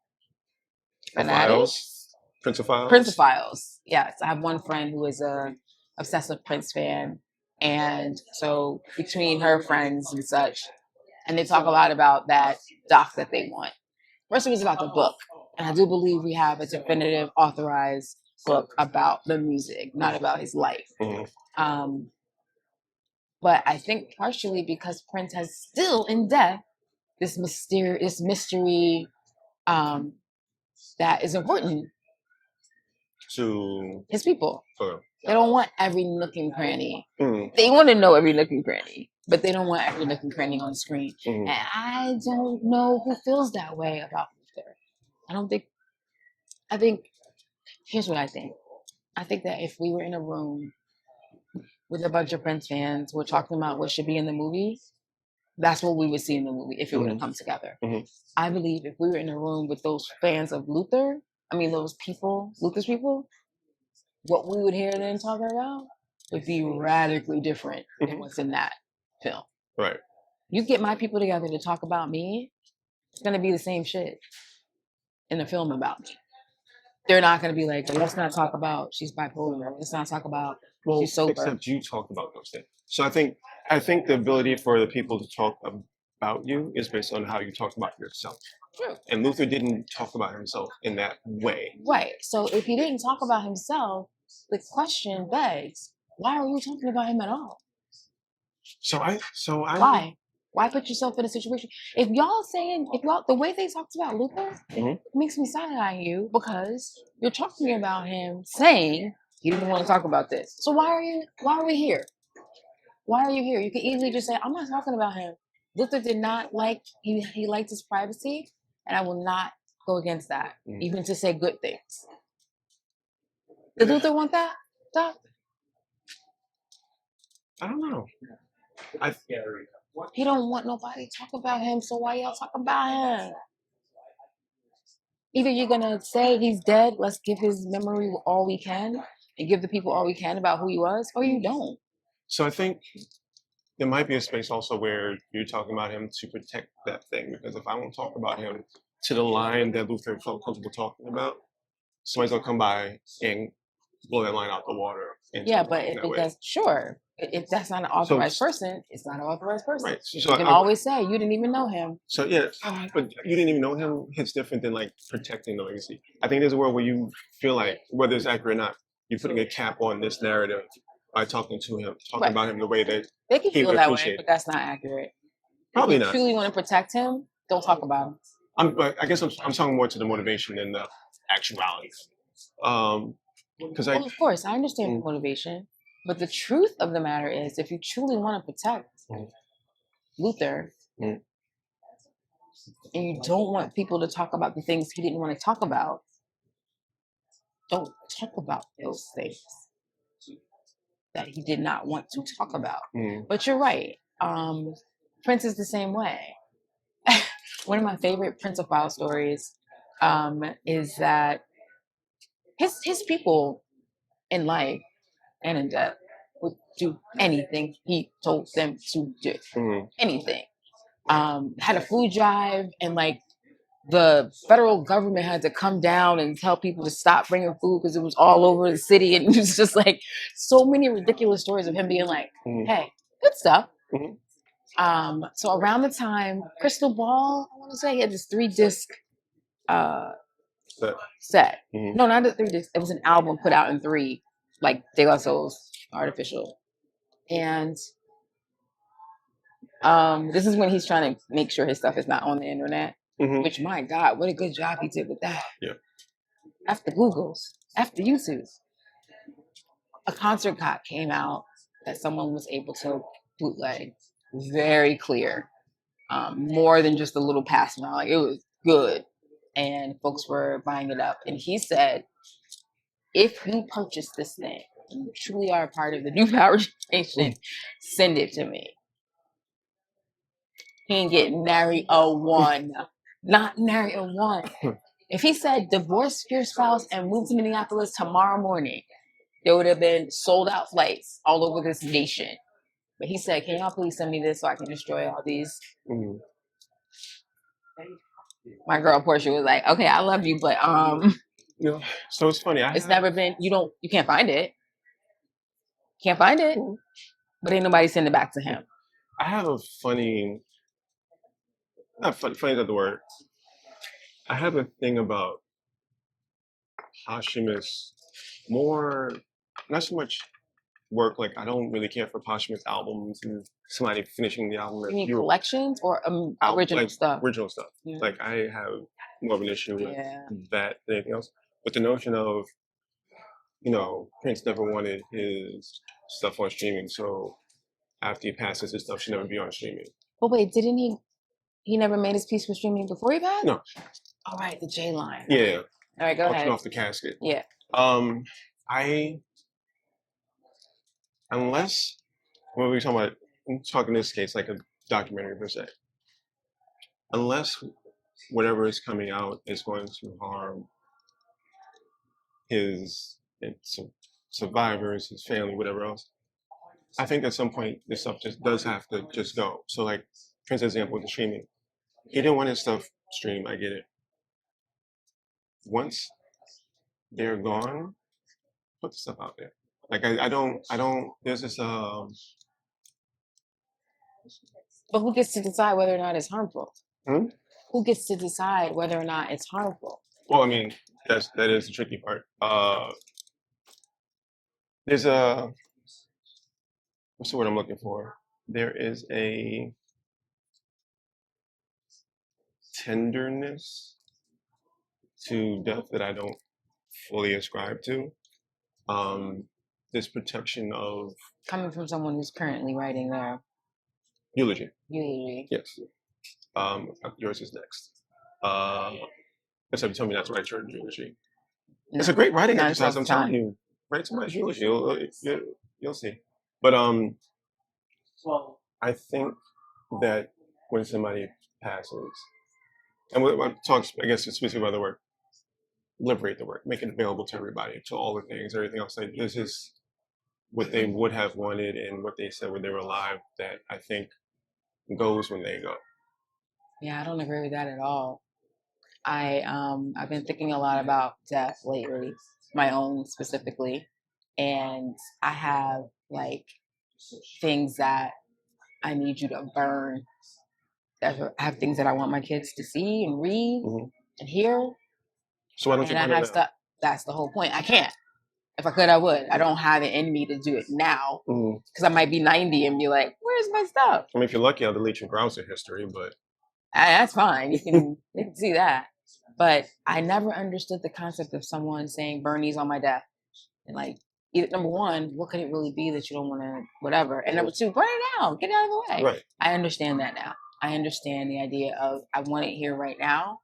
fanatics. Principhiles. Yes. I have one friend who is a obsessive Prince fan. And so between her friends and such, and they talk a lot about that doc that they want. First it was about the book. And I do believe we have a definitive authorized book about the music, not about his life. But I think partially because Prince has still in death this mystery that is important to his people. They don't want every nook and cranny. They want to know every nook and cranny, but they don't want every nook and cranny on the screen. And I don't know who feels that way about Luther. I think, here's what I think. I think that if we were in a room with a bunch of Prince fans, we're talking about what should be in the movie, that's what we would see in the movie if it were to come together. I believe if we were in a room with those fans of Luther's people, what we would hear them talking about would be radically different than what's in that film. Right. You get my people together to talk about me, it's going to be the same shit in the film about me. They're not going to be like, let's not talk about she's bipolar. Let's not talk about she's sober. Except you talked about those things. So I think the ability for the people to talk about you is based on how you talk about yourself. True. And Luther didn't talk about himself in that way. Right. So if he didn't talk about himself, the question begs, why are you talking about him at all? Why put yourself in a situation? If the way they talked about Luther makes me side-eye you because you're talking about him saying he didn't want to talk about this. So why are we here? Why are you here? You can easily just say, I'm not talking about him. Luther did not he liked his privacy, and I will not go against that, even to say good things. Did Luther want that, Doc? I don't know. He don't want nobody to talk about him, so why y'all talk about him? Either you're gonna say he's dead, let's give his memory all we can, and give the people all we can about who he was, or you don't. So I think there might be a space also where you're talking about him to protect that thing, because if I won't talk about him to the line that Luther felt comfortable talking about, somebody's gonna come by and blow that line out the water. Yeah, but if that's not an authorized person, it's not an authorized person. Right. So you can always say you didn't even know him. So yeah, but you didn't even know him. It's different than like protecting the legacy. I think there's a world where you feel like, whether it's accurate or not, you're putting a cap on this narrative by talking to him, about him the way that they can feel that way, but that's not accurate. Probably if you not. Truly want to protect him, don't talk about him. I guess I'm talking more to the motivation than the actuality. Of course, I understand the motivation, but the truth of the matter is, if you truly want to protect Luther, and you don't want people to talk about the things he didn't want to talk about, don't talk about those things that he did not want to talk about. But you're right. Prince is the same way. One of my favorite Principal stories is that his people in life and in death would do anything he told them to do. Anything. Had a food drive, and like the federal government had to come down and tell people to stop bringing food because it was all over the city, and it was just like so many ridiculous stories of him being like, "Hey, good stuff." So around the time Crystal Ball, I want to say, he had this 3-disc set. No, not the 3-disc. It was an album put out in 3, like De La Soul's Artificial. And this is when he's trying to make sure his stuff is not on the internet. Which, my God, what a good job he did with that. Yeah. After Google's, after YouTube, a concert cut came out that someone was able to bootleg. Very clear. More than just a little passing around. Like, it was good. And folks were buying it up. And he said, if you purchase this thing, and you truly are a part of the new power generation, send it to me. He ain't getting nary a one. Not nary a one. If he said divorce your spouse and move to Minneapolis tomorrow morning, there would have been sold out flights all over this nation. But he said, can y'all please send me this so I can destroy all these? My girl Portia was like, okay, I love you, but yeah. So it's funny. Never been, you can't find it. Can't find it. But ain't nobody send it back to him. I have a funny, not funny is not the word. I have a thing about posthumous, more, not so much work. Like, I don't really care for posthumous albums and somebody finishing the album. You mean collections or original stuff? Original stuff. Yeah. Like, I have more of an issue with that than anything else. But the notion of, Prince never wanted his stuff on streaming, so after he passes, his stuff should never be on streaming. But wait, didn't he never made his piece for streaming before he passed? No. All right, the J line. Yeah. All right, go ahead. Off the casket. Yeah. Unless, when we're talking in this case, like a documentary per se, unless whatever is coming out is going to harm his survivors, his family, whatever else, I think at some point this stuff just does have to just go. So, like, for example, with the streaming, he didn't want his stuff streamed. I get it. Once they're gone, put the stuff out there. Like, I don't. There's this. But who gets to decide whether or not it's harmful? Who gets to decide whether or not it's harmful? Well, I mean, that is the tricky part. There's a, what's the word I'm looking for? There is a tenderness to death that I don't fully ascribe to. This protection of coming from someone who's currently writing their eulogy. Yes. Yours is next. Except you told me not to write your eulogy. No, it's a great writing exercise. I'm telling you, write somebody's eulogy. You'll see. But I think that when somebody passes, and we'll talk, I guess, specifically about the work, liberate the work, make it available to everybody, to all the things, everything else. Like, this is what they would have wanted and what they said when they were alive that I think goes when they go. Yeah, I don't agree with that at all. I've been thinking a lot about death lately, my own specifically, and I have like things that I need you to burn. I have things that I want my kids to see and read and hear. So why don't you? And I have stuff. That's the whole point. I can't. If I could, I would. I don't have it in me to do it now because I might be 90 and be like, "Where's my stuff?" I mean, if you're lucky, I'll delete your browser history, but that's fine. You can see that. But I never understood the concept of someone saying "burn these on my death," and like, number one, what could it really be that you don't want to, whatever, and number two, burn it down, get it out of the way. Right. I understand that now. I understand the idea of I want it here right now,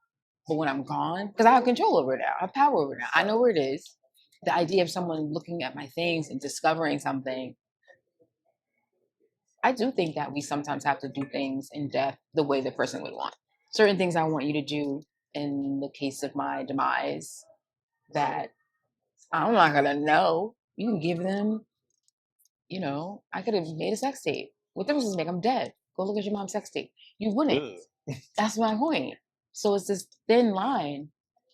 but when I'm gone, because I have control over it now, I have power over it now. I know where it is. The idea of someone looking at my things and discovering something, I do think that we sometimes have to do things in death the way the person would want. Certain things I want you to do in the case of my demise that I'm not gonna know. You can give them, I could have made a sex tape. What difference does it make? I'm dead. Go look at your mom's sex tape. You wouldn't. That's my point. So it's this thin line,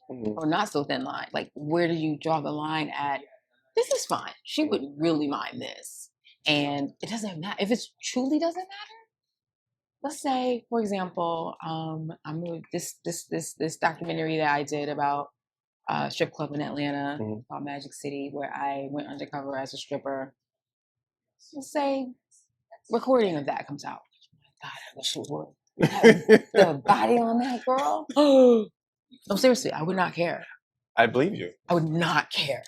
or not so thin line. Like, where do you draw the line at? This is fine. She wouldn't really mind this. And it doesn't matter. If it truly doesn't matter, let's say, for example, this documentary that I did about a strip club in Atlanta called Magic City, where I went undercover as a stripper. Let's say recording of that comes out. God, I wish it would. The body on that girl. No, seriously, I would not care. I believe you. I would not care.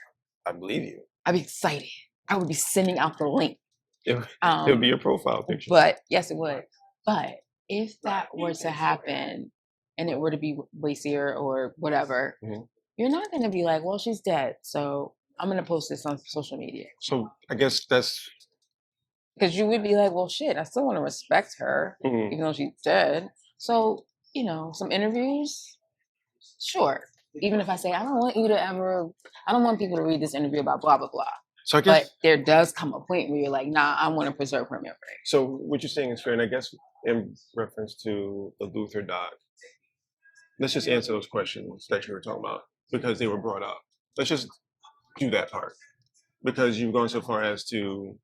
I believe you. I'd be excited. I would be sending out the link. It would be your profile picture. But yes, it would. But if that were to happen and it were to be Wacier or whatever, you're not going to be like, well, she's dead, so I'm going to post this on social media. So I guess that's... Because you would be like, well, shit, I still want to respect her, even though she's dead. So, some interviews, sure. Even if I say, I don't want people to read this interview about blah, blah, blah. So I guess, but there does come a point where you're like, nah, I want to preserve her memory. So what you're saying is fair. And I guess in reference to the Luther doc, let's just answer those questions that you were talking about because they were brought up. Let's just do that part because you've gone so far as to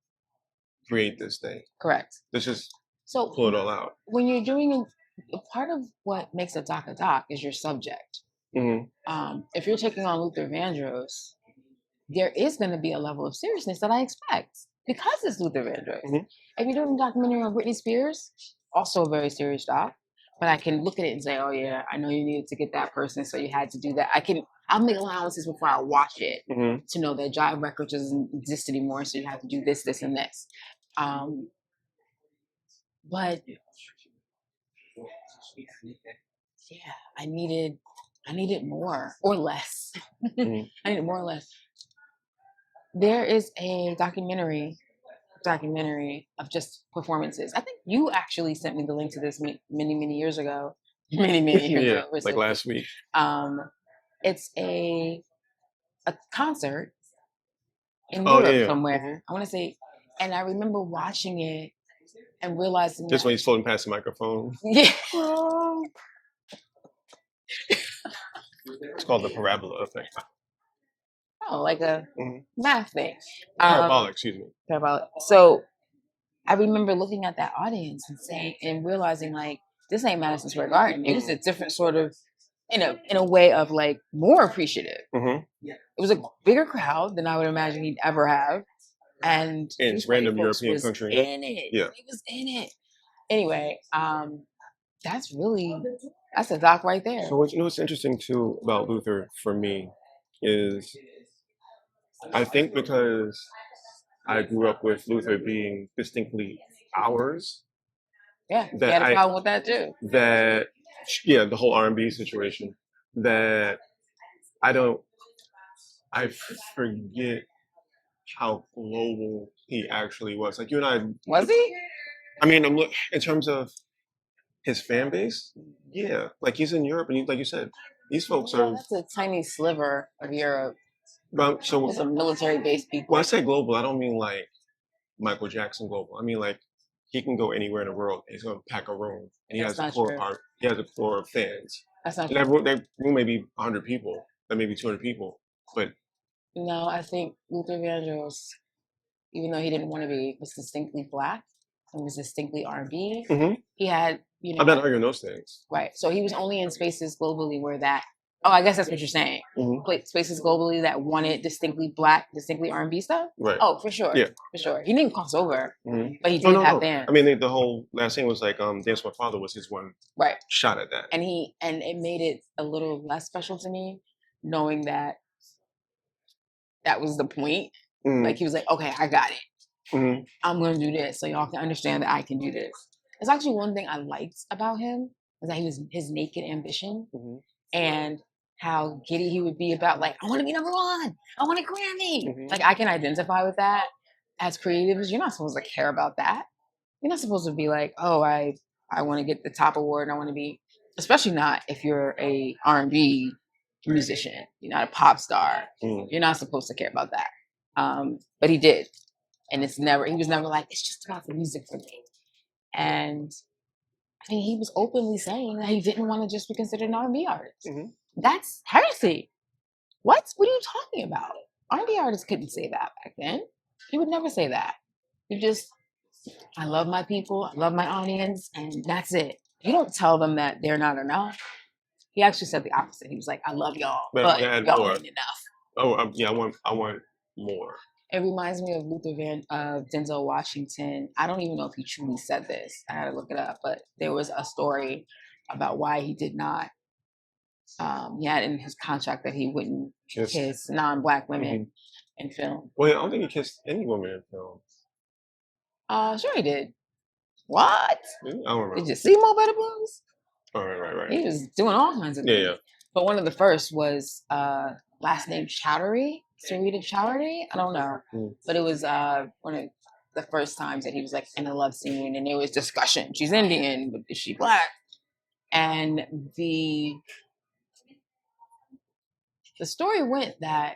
create this thing. Correct. Let's just pull it all out. When you're doing part of what makes a doc is your subject. If you're taking on Luther Vandross, there is going to be a level of seriousness that I expect because it's Luther Vandross. If you're doing a documentary on Britney Spears, also a very serious doc, but I can look at it and say, oh yeah, I know you needed to get that person, so you had to do that. I'll make allowances before I watch it to know that Jive Records doesn't exist anymore, so you have to do this, this, and this. But yeah, I needed more or less. I needed more or less. There is a documentary of just performances. I think you actually sent me the link to this many years ago. Many years ago. Like last week. It's a concert in Europe somewhere. I want to say, and I remember watching it and realizing just when he's floating past the microphone. Yeah. It's called the parabola effect. Oh, like a math thing. Parabolic, excuse me. Parabolic. So I remember looking at that audience and realizing like this ain't Madison Square Garden. It was a different sort of in a way of like more appreciative. It was a bigger crowd than I would imagine he'd ever have. And in random European country. In it. Yeah. He was in it. Anyway, that's a doc right there. So what's interesting too about Luther for me is I think because I grew up with Luther being distinctly ours. Yeah, you had a problem with that too. The whole R&B situation. That I forget how global he actually was. Like you and I. Was he? I mean, in terms of his fan base, yeah. Like he's in Europe, and like you said, these folks are. That's a tiny sliver of Europe. But so it's a military-based people. When I say global, I don't mean like Michael Jackson global. I mean like he can go anywhere in the world and he's gonna pack a room, and he has a core art. He has a core of fans. That's not true. That room may be 100 people, that may be 200 people, but no, I think Luther Vandross, even though he didn't want to be, was distinctly Black and was distinctly R&B. He had, I'm not arguing those things. Right. So he was only in spaces globally where that. Oh, I guess that's what you're saying. Spaces globally that wanted distinctly Black, distinctly R&B stuff. Right. Oh, for sure. Yeah. For sure. He didn't cross over, but he did have them. I mean, the whole last thing was like, Dance with My Father was his one shot at that. And it made it a little less special to me, knowing that was the point. Like he was like, okay, I got it. I'm going to do this so y'all can understand that I can do this. It's actually one thing I liked about him was that he was his naked ambition and how giddy he would be about like, I want to be number one. I want a Grammy. Like I can identify with that. As creatives, you're not supposed to care about that. You're not supposed to be like, oh, I want to get the top award. And I want to be, especially not if you're a R&B musician. You're not a pop star. You're not supposed to care about that. But he did, and he was never like, it's just about the music for me. And I mean, he was openly saying that he didn't want to just be considered an R&B artist. That's heresy. What are you talking about? R&B artists couldn't say that back then. He would never say that. You just, I love my people, I love my audience, and that's it. You don't tell them that they're not enough. He actually said the opposite. He was like, I love y'all, but y'all ain't enough. Oh, yeah, I want more. It reminds me of Denzel Washington. I don't even know if he truly said this. I had to look it up, but there was a story about why he did not. He had in his contract that he wouldn't kiss non-Black women in film. Well, I don't think he kissed any woman in film. Sure he did. What? I don't remember. Did you see Mo Better Blues? Oh, right. He was doing all kinds of things. Yeah. But one of the first was last name Chowdhury, Sarita Chowdhury. I don't know, but it was one of the first times that he was like in a love scene, and there was discussion. She's Indian, but is she Black? And the story went that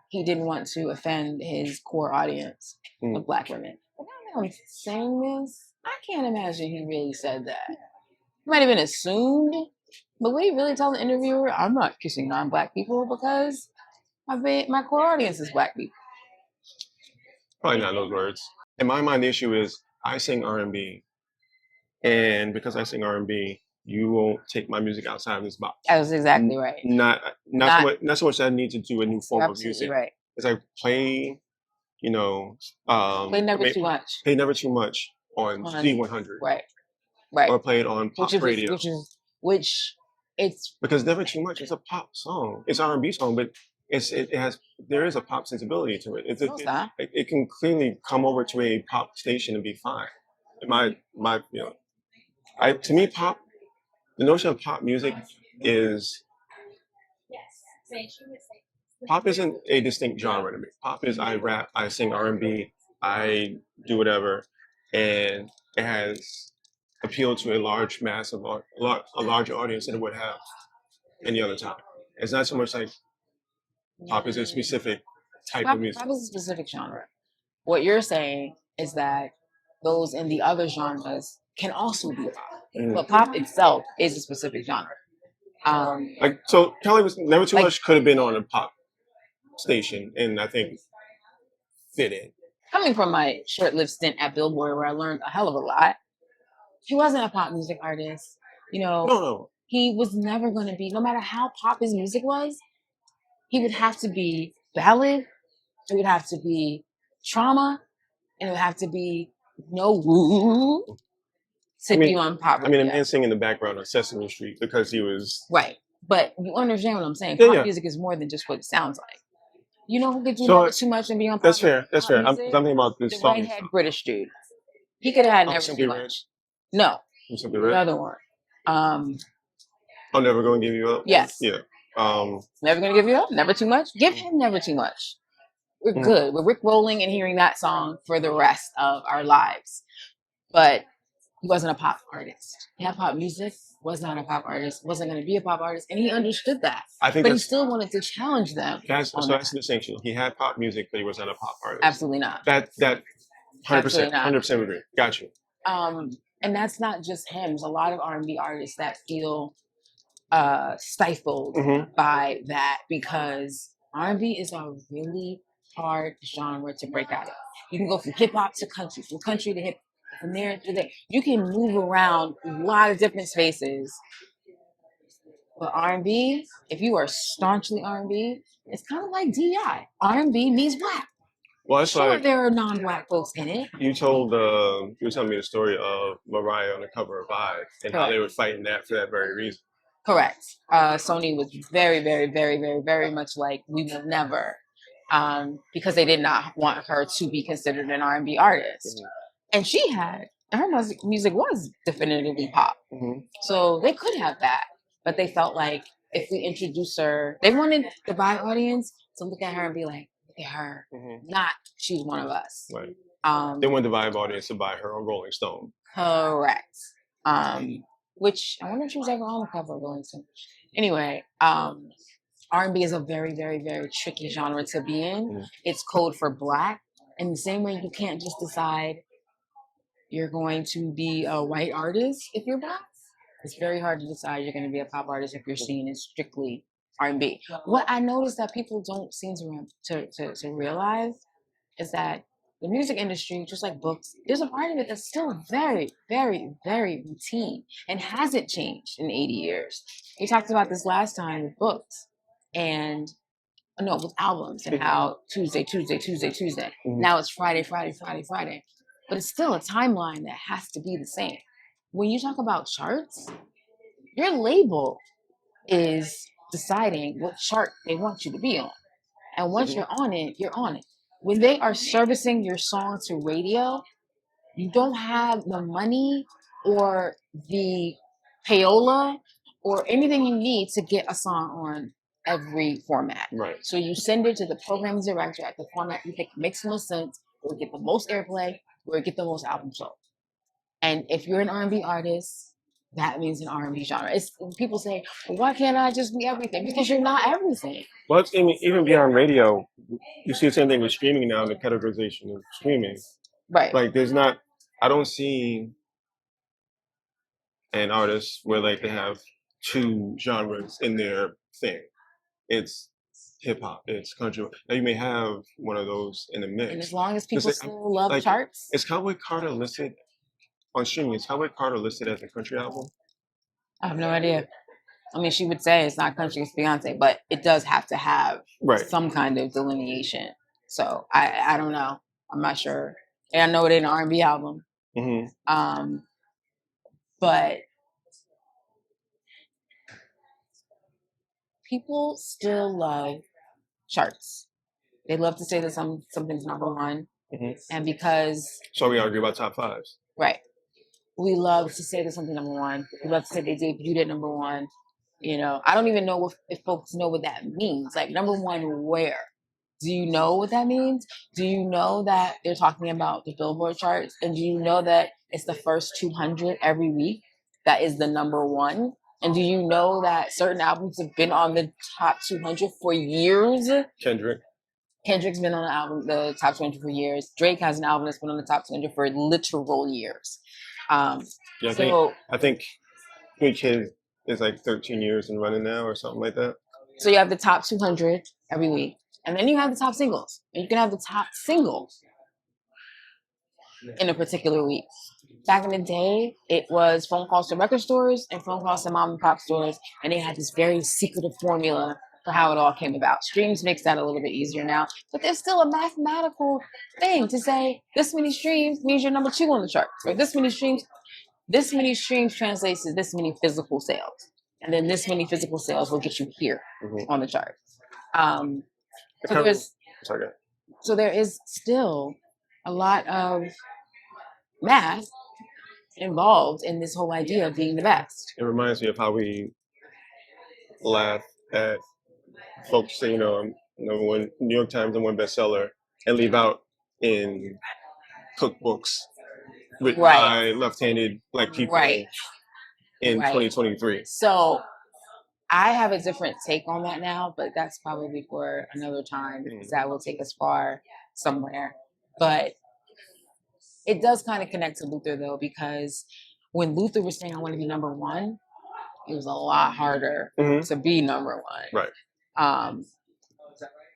he didn't want to offend his core audience of Black women. But now that I'm saying this, I can't imagine he really said that. It might have been assumed, but would he really tell the interviewer, I'm not kissing non-Black people because my core audience is Black people? Probably not those words. In my mind, the issue is I sing R&B, and because I sing R&B, you won't take my music outside of this box. That was exactly right. Not so much that I need to do a new form of music. Right. It's like play, play never too much. Play never too much on Z100. Right. Or play it on pop radio. Which it's because never too much. It's a pop song. It's R&B song, but there is a pop sensibility to it. It can clearly come over to a pop station and be fine. To me, pop. The notion of pop music is pop isn't a distinct genre to me. Pop is I rap, I sing R&B, I do whatever, and it has appealed to a large mass of a larger audience than it would have any other time. It's not so much like pop is a specific type of music. Pop is a specific genre. What you're saying is that those in the other genres can also be pop. But pop itself is a specific genre. So Kelly was never too much could have been on a pop station, and I think fit in. Coming from my short-lived stint at Billboard, where I learned a hell of a lot, he wasn't a pop music artist. No. He was never going to be. No matter how pop his music was, he would have to be ballad. It would have to be trauma, and it would have to be woo. Be on pop. A man singing in the background on Sesame Street because he was right. But you understand what I'm saying? Pop music is more than just what it sounds like. You know who could do never too much and be on pop? That's fair. I'm thinking about this song. The redhead British dude. He could have had never too much. No. The other one. I'm Never Gonna Give You Up. Yes. Yeah. Never Gonna Give You Up. Never Too Much. Give him Never Too Much. We're good. We're Rick rolling and hearing that song for the rest of our lives. But he wasn't a pop artist. He had pop music, was not a pop artist, wasn't going to be a pop artist, and he understood that. But he still wanted to challenge them. That's the distinction. He had pop music, but he was not a pop artist. Absolutely not. That 100% agree. Got you. And that's not just him. There's a lot of R&B artists that feel stifled by that because R&B is a really hard genre to break out of. You can go from hip hop to country, from country to hip. From there to there, you can move around a lot of different spaces. But R&B, if you are staunchly R&B, it's kind of like DI. R&B means Black. Well, that's sure, there are non-Black folks in it. You were telling me the story of Mariah on the cover of Vibe and how they were fighting that for that very reason. Correct. Sony was very, very, very, very, very much like, we will never, because they did not want her to be considered an R&B artist. And her music was definitively pop. So they could have that. But they felt like if we introduce her, they wanted the Vibe audience to look at her and be like, look at her. Not, she's one of us. Right. They want the vibe audience to buy her on Rolling Stone. Correct. Which I wonder if she was ever on the cover of Rolling Stone. Anyway, R&B is a very, very, very tricky genre to be in. It's code for black. In the same way you can't just decide you're going to be a white artist if you're black. It's very hard to decide you're going to be a pop artist if you're seen as strictly R&B. What I noticed that people don't seem to realize is that the music industry, just like books, there's a part of it that's still very, very, very routine and hasn't changed in 80 years. We talked about this last time with books and with albums and how Tuesday. Now it's Friday. But it's still a timeline that has to be the same. When you talk about charts, your label is deciding what chart they want you to be on. And once you're on it, you're on it. When they are servicing your song to radio, you don't have the money or the payola or anything you need to get a song on every format. Right. So you send it to the program director at the format you think makes the most sense, or get the most airplay, or get the most albums sold. And if you're an R&B artist, that means an R&B genre. People say, well, why can't I just be everything? Because you're not everything. Well, even beyond radio, you see the same thing with streaming now, the categorization of streaming. Right. Like I don't see an artist where like they have two genres in their thing. It's hip hop, it's country. Now you may have one of those in the mix. And as long as people still love charts. Is Cowboy Carter listed on streaming? Is Cowboy Carter listed as a country album? I have no idea. I mean, she would say it's not country, it's Beyonce, but it does have to have some kind of delineation. So I don't know. I'm not sure. And I know it ain't an R&B album. Mm-hmm. But people still love charts. They love to say that something's number one. Mm-hmm. And because... So we argue about top fives. Right. We love to say that something number one. We love to say they debuted at number one. I don't even know if folks know what that means. Like, number one where? Do you know what that means? Do you know that they're talking about the Billboard charts? And do you know that it's the first 200 every week that is the number one? And do you know that certain albums have been on the top 200 for years? Kendrick's been on the top 200 for years. Drake has an album that's been on the top 200 for literal years. I think Good Kid is like 13 years and running now or something like that. So you have the top 200 every week. And then you have the top singles. And you can have the top singles in a particular week. Back in the day, it was phone calls to record stores and phone calls to mom and pop stores. And they had this very secretive formula for how it all came about. Streams makes that a little bit easier now. But there's still a mathematical thing to say this many streams means you're number two on the charts. Or this many streams translates to this many physical sales. And then this many physical sales will get you here on the chart. So there is still a lot of math involved in this whole idea of being the best. It reminds me of how we laugh at folks say, when New York Times and one bestseller and leave out in cookbooks written by left-handed Black people in 2023. So I have a different take on that now, but that's probably for another time because that will take us far somewhere. But it does kind of connect to Luther, though, because when Luther was saying, I want to be number one, it was a lot harder to be number one. Right.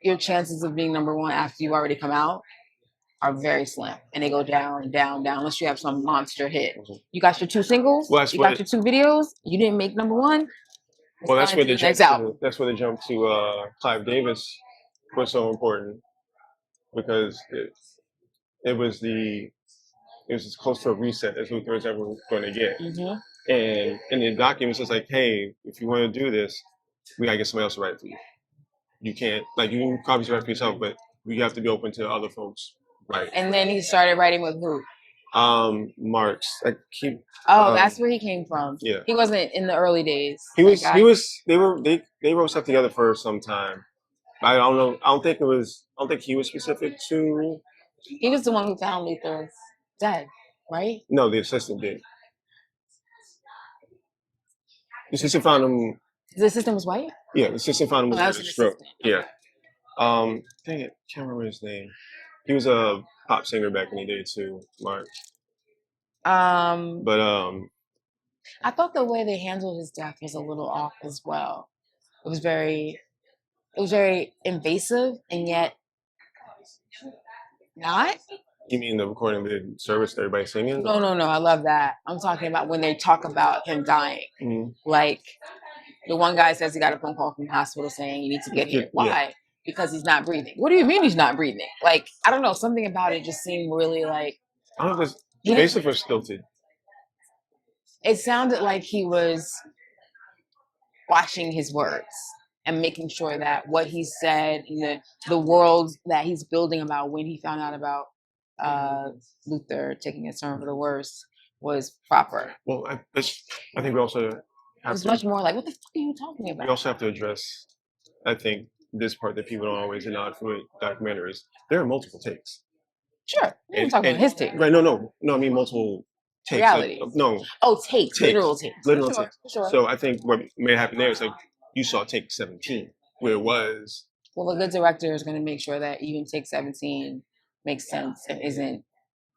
Your chances of being number one after you've already come out are very slim, and they go down, down, down, unless you have some monster hit. You got your two singles, you got your two videos, you didn't make number one. Well, that's where the jump to Clive Davis was so important, because it was as close to a reset as Luther is ever going to get. And in the documents, it's like, hey, if you want to do this, we gotta get somebody else to write for you. You can't, you can probably write for yourself, but you have to be open to other folks. Right. And then he started writing with who? Marx. That's where he came from. Yeah. He wasn't in the early days. They wrote stuff together for some time. I don't know. I don't think he was specific to He was the one who found Luther dead, right? No, the assistant did. The assistant found him. The assistant was white? Yeah, the assistant found him Oh, with that a was an stroke. assistant. Yeah. Dang it, can't remember his name. He was a pop singer back in the day too, Mark. But I thought the way they handled his death was a little off as well. It was very invasive and yet not. You mean the recording of the service, everybody singing? No. I love that. I'm talking about when they talk about him dying. Mm-hmm. Like the one guy says he got a phone call from the hospital saying you need to get here. Why? Yeah. Because he's not breathing. What do you mean he's not breathing? Like, I don't know. Something about it just seemed really like. I don't know if it's basically stilted. It sounded like he was watching his words and making sure that what he said in the world that he's building about when he found out about Luther taking his turn for the worse was proper. Well, I think we also have It's much more like, what the fuck are you talking about? We also have to address, I think, this part that people don't always acknowledge with documentaries. There are multiple takes. Sure. I'm talking about his take. Right, no, I mean multiple takes. Reality. No. Oh, takes. Literal takes. Literal Sure, takes. Sure. So I think what may happen there is like you saw take 17, where it was. Well, a good director is going to make sure that even take 17 makes sense and isn't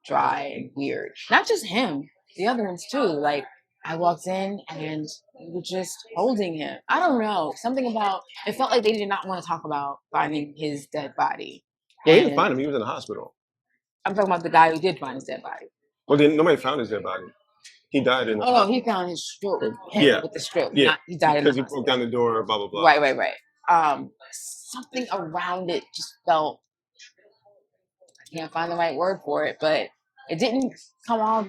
dry and weird. Not just him, the other ones too. Like, I walked in and we were just holding him. I don't know. Something about it felt like they did not want to talk about finding his dead body. Well, they didn't find him. He was in the hospital. I'm talking about the guy who did find his dead body. Well, then nobody found his dead body. He died in. Oh no, he found his stroke. With the stroke. Yeah, he died because he broke down the door. Blah blah blah. Right. Something around it just felt. I can't find the right word for it, but it didn't come off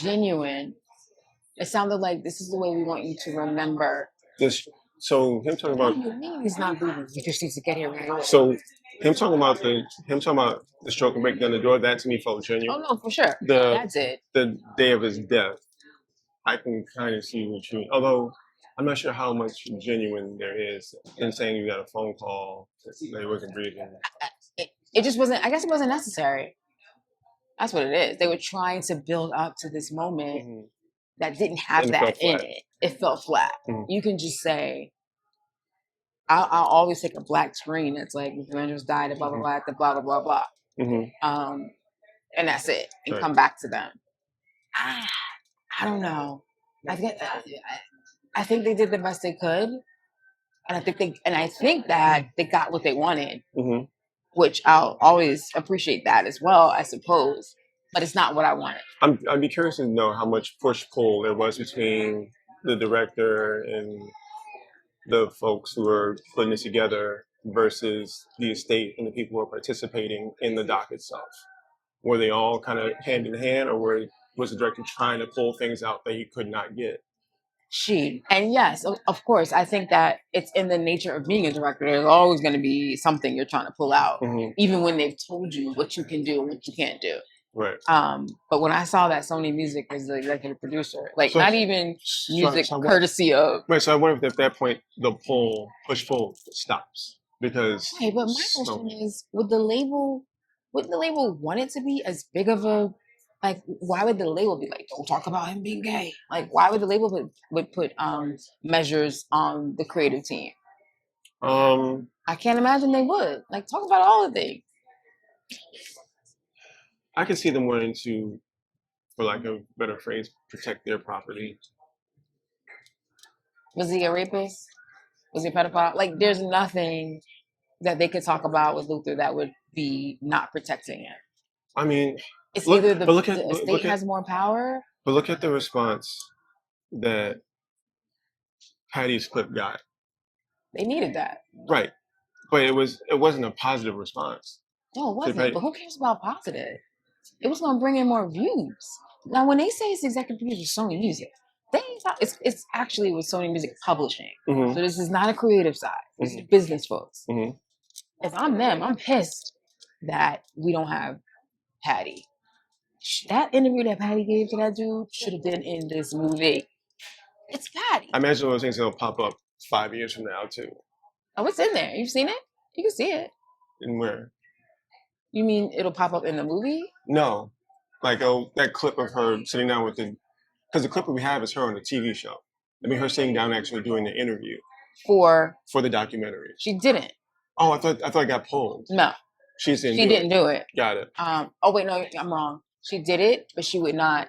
genuine. It sounded like this is the way we want you to remember this. So him talking about he's not breathing. He just needs to get here right away. So him talking about the stroke and breaking down the door, that to me felt genuine. Oh no, for sure. That's it. The day of his death, I can kind of see what you mean. Although I'm not sure how much genuine there is in saying you got a phone call that he wasn't breathing. It just wasn't. I guess it wasn't necessary. That's what it is. They were trying to build up to this moment that didn't have that in it. It felt flat. You can just say, I'll always take a black screen that's like Luther Vandross died at blah blah blah, blah blah blah blah, and that's it, and come back to them. I don't know. I think they did the best they could, and I think that they got what they wanted, which I'll always appreciate that as well, I suppose. But it's not what I wanted. I'd be curious to know how much push-pull there was between the director and the folks who were putting it together versus the estate and the people who were participating in the doc itself. Were they all kind of hand in hand, or was the director trying to pull things out that he could not get? And yes, of course, I think that it's in the nature of being a director. There's always going to be something you're trying to pull out, even when they've told you what you can do and what you can't do. Right. But when I saw that Sony Music was the executive producer, not even music courtesy of. Right. So I wonder if at that point the push-pull stops because. Hey, but my question is, would the label want it to be as big of a, like, why would the label be like, don't talk about him being gay? Like, why would the label would put measures on the creative team? I can't imagine they would. Like, talk about all the things. I can see them wanting to, for lack of a better phrase, protect their property. Was he a rapist? Was he a pedophile? Like, there's nothing that they could talk about with Luther that would be not protecting him. I mean, it's either the estate has more power. But look at the response that Patty's clip got. They needed that. Right. But it wasn't a positive response. No, it wasn't. But who cares about positive? It was going to bring in more views. Now, when they say it's executive producer Sony Music, it's actually with Sony Music Publishing. So this is not a creative side. This is business folks. If I'm them, I'm pissed that we don't have Patty. That interview that Patty gave to that dude should have been in this movie. It's Patty. I imagine those things are going to pop up 5 years from now, too. Oh, it's in there. You've seen it? You can see it. And where? You mean it'll pop up in the movie? No, like that clip of her sitting down with because the clip that we have is her on the TV show. I mean, her sitting down actually doing the interview for the documentary. She didn't. Oh, I thought it got pulled. No, she didn't do it. Got it. Oh wait, no, I'm wrong. She did it, but she would not.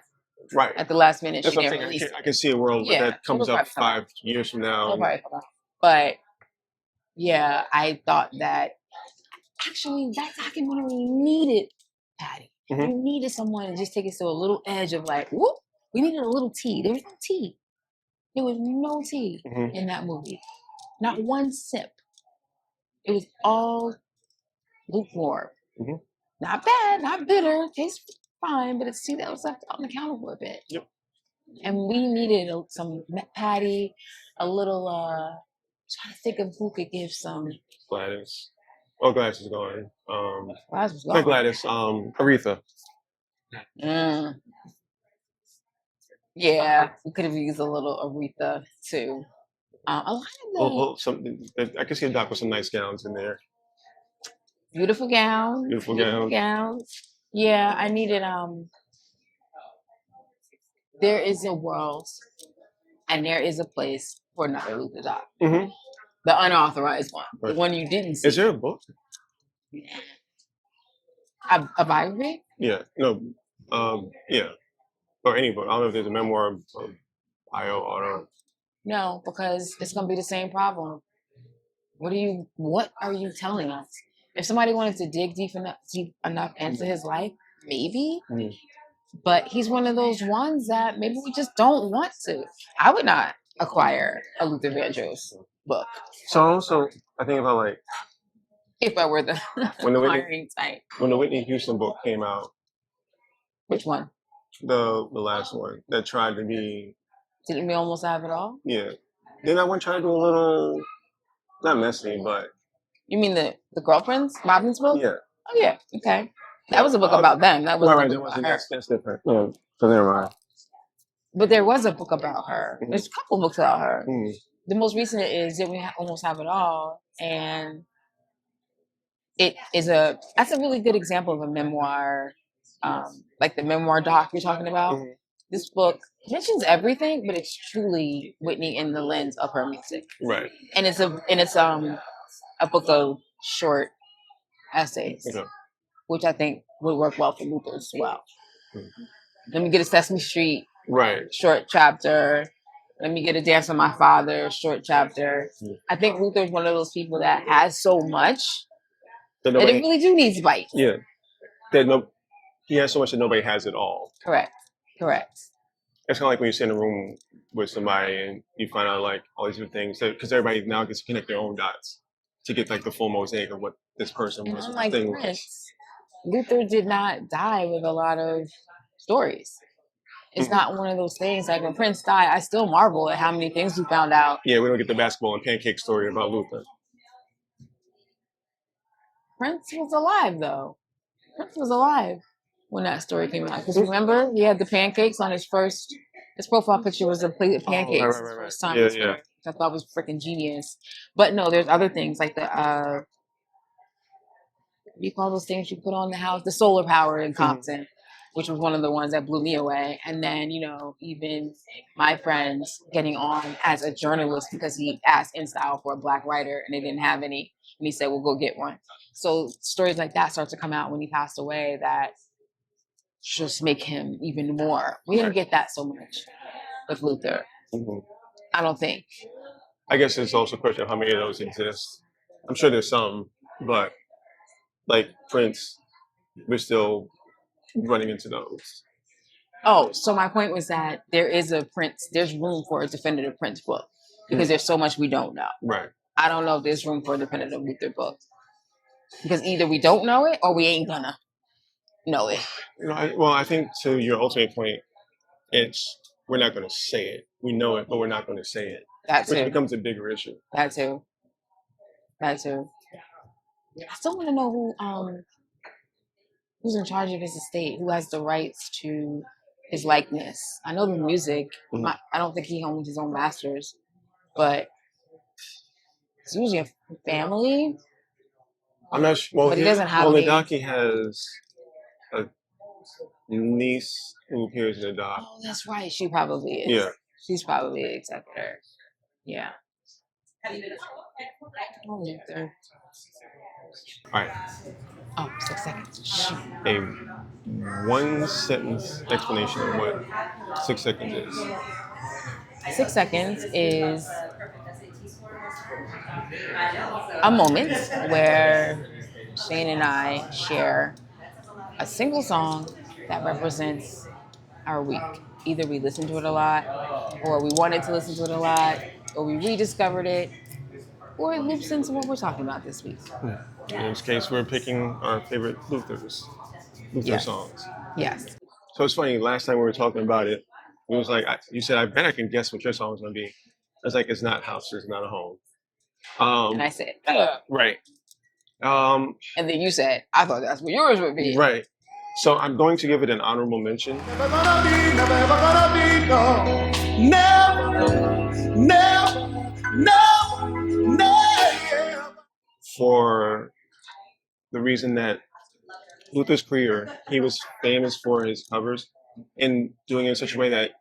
Right. At the last minute, That's she didn't release it. I can see a world where that comes up 5 years from now. But yeah, I thought that actually that documentary needed Patty. Mm-hmm. You needed someone to just take us to a little edge of like, whoop. We needed a little tea. There was no tea. There was no tea in that movie. Not one sip. It was all lukewarm. Mm-hmm. Not bad, not bitter. Tastes fine, but it's tea that was left on the counter for a bit. Yep. And we needed some Patty, a little. Trying to think of who could give some. Gladys. Oh, Gladys is gone. Gladys was gone. Not Gladys. Aretha. Yeah, we could have used a little Aretha too. A lot of something. I can see a doc with some nice gowns in there. Beautiful gowns. Beautiful gowns. Yeah, I needed. There is a world, and there is a place for another Luther doc. Mm-hmm. The unauthorized one, right. The one you didn't see. Is there a book? A biography? Yeah. No. Yeah. Or any book. I don't know if there's a memoir, bio, or no, because it's gonna be the same problem. What are you telling us? If somebody wanted to dig deep enough into his life, maybe. But he's one of those ones that maybe we just don't want to. I would not acquire a Luther Vandross book. So also, I think about like if I were the acquiring type. When the Whitney Houston book came out. Which one? The last one that tried to be. Didn't we almost have it all? Yeah. Then that one tried to do a little, not messy, but. You mean the girlfriends, Robin's book? Yeah. Oh yeah. Okay. That was a book about them. That was right. That's different. Yeah. So never mind. But there was a book about her. Mm-hmm. There's a couple books about her. Mm-hmm. The most recent is Did We Almost Have It All, and that's a really good example of a memoir, like the memoir doc you're talking about. Mm-hmm. This book mentions everything, but it's truly Whitney in the lens of her music. Right. And it's a book of short essays, which I think would work well for Luther as well. Mm-hmm. Let me get a Sesame Street short chapter. Let me get a Dance with My Father short chapter. Mm-hmm. I think Luther's one of those people that has so much that it really do needs bites. Yeah. He has so much that nobody has it all. Correct. It's kind of like when you sit in a room with somebody and you find out like all these different things, because everybody now gets to connect their own dots to get like the full mosaic of what this person was. Unlike Prince, Luther did not die with a lot of stories. It's not one of those things like when Prince died, I still marvel at how many things we found out. Yeah, we don't get the basketball and pancake story about Luther. Prince was alive though. Prince was alive when that story came out. Because remember, he had the pancakes on his profile picture was a plate of pancakes. Right. First time. Yeah. Which I thought was freaking genius. But no, there's other things like what do you call those things you put on the house? The solar power in Compton, which was one of the ones that blew me away. And then, even my friends getting on as a journalist because he asked InStyle for a Black writer and they didn't have any. And he said, well, go get one. So stories like that start to come out when he passed away that just make him even more. We didn't get that so much with Luther. Mm-hmm. I don't think. I guess it's also a question of how many of those exist. I'm sure there's some, but like Prince, we're still running into those. Oh, so my point was that there's room for a definitive Prince book because there's so much we don't know. Right. I don't know if there's room for a definitive Luther book because either we don't know it or we ain't gonna know it. I think to your ultimate point, we're not going to say it. We know it, but we're not going to say it. That too. Which becomes a bigger issue. That too. I still want to know who's in charge of his estate, who has the rights to his likeness. I know the music. Mm-hmm. I don't think he owns his own masters, but it's usually a family. I'm not sure. Well, But he doesn't have any. Nadaki has a niece who appears in the doc. Oh, that's right. She probably is. Yeah. She's probably the executor. Yeah. Oh, Luther. All right. Oh, 6 seconds. Shoot. A one sentence explanation of what 6 seconds is. 6 seconds is a moment where Shane and I share a single song that represents our week. Either we listened to it a lot, or we wanted to listen to it a lot, or we rediscovered it, or it loops into what we're talking about this week. In this case, we're picking our favorite Luther songs. Yes. So it's funny, last time we were talking about it, it was like, you said, I bet I can guess what your song is going to be. I was like, it's not House, it's not a Home. And I said, right. And then you said, I thought that's what yours would be. Right. So I'm going to give it an honorable mention. Never gonna be, no. Never. For the reason that Luther's career, he was famous for his covers and doing it in such a way that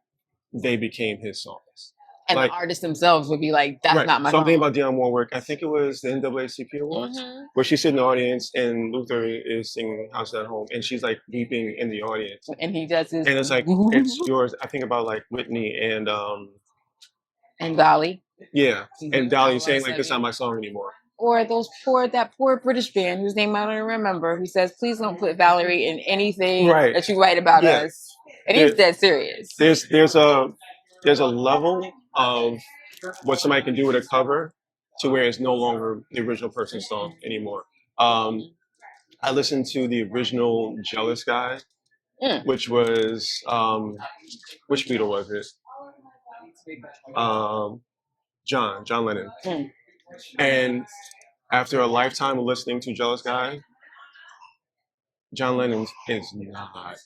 they became his songs. And like, the artists themselves would be like, that's right. not my song. song. Something about Dionne Warwick, I think it was the NAACP Awards, where she's in the audience and Luther is singing House at Home and she's like weeping in the audience. And he does his... And it's like, it's yours. I think about like Whitney and Dolly. Yeah. And Dolly saying like, it's not my song anymore. Or that poor British band whose name I don't remember, who says, please don't put Valerie in anything that you write about us. And he's dead serious. There's a level of what somebody can do with a cover to where it's no longer the original person's song anymore. I listened to the original Jealous Guy, which was which Beatle was it? John Lennon. And after a lifetime of listening to Jealous Guy, John Lennon is not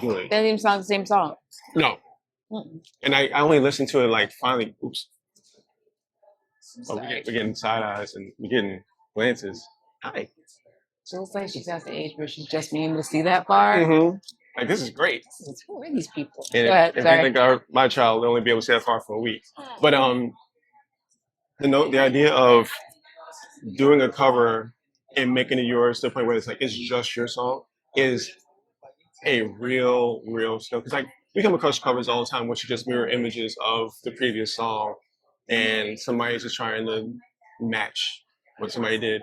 good. They didn't even sound the same song. No. And I only listened to it like finally, oops. Oh, we're getting side eyes and we're getting glances. Hi. So it's like she's at the age where she's just being able to see that far. Like, this is great. Who are these people? And Go ahead, if you think my child will only be able to see that far for a week. But the idea of doing a cover and making it yours to the point where it's like it's just your song is a real skill. Because like we come across covers all the time which are just mirror images of the previous song and somebody's just trying to match what somebody did.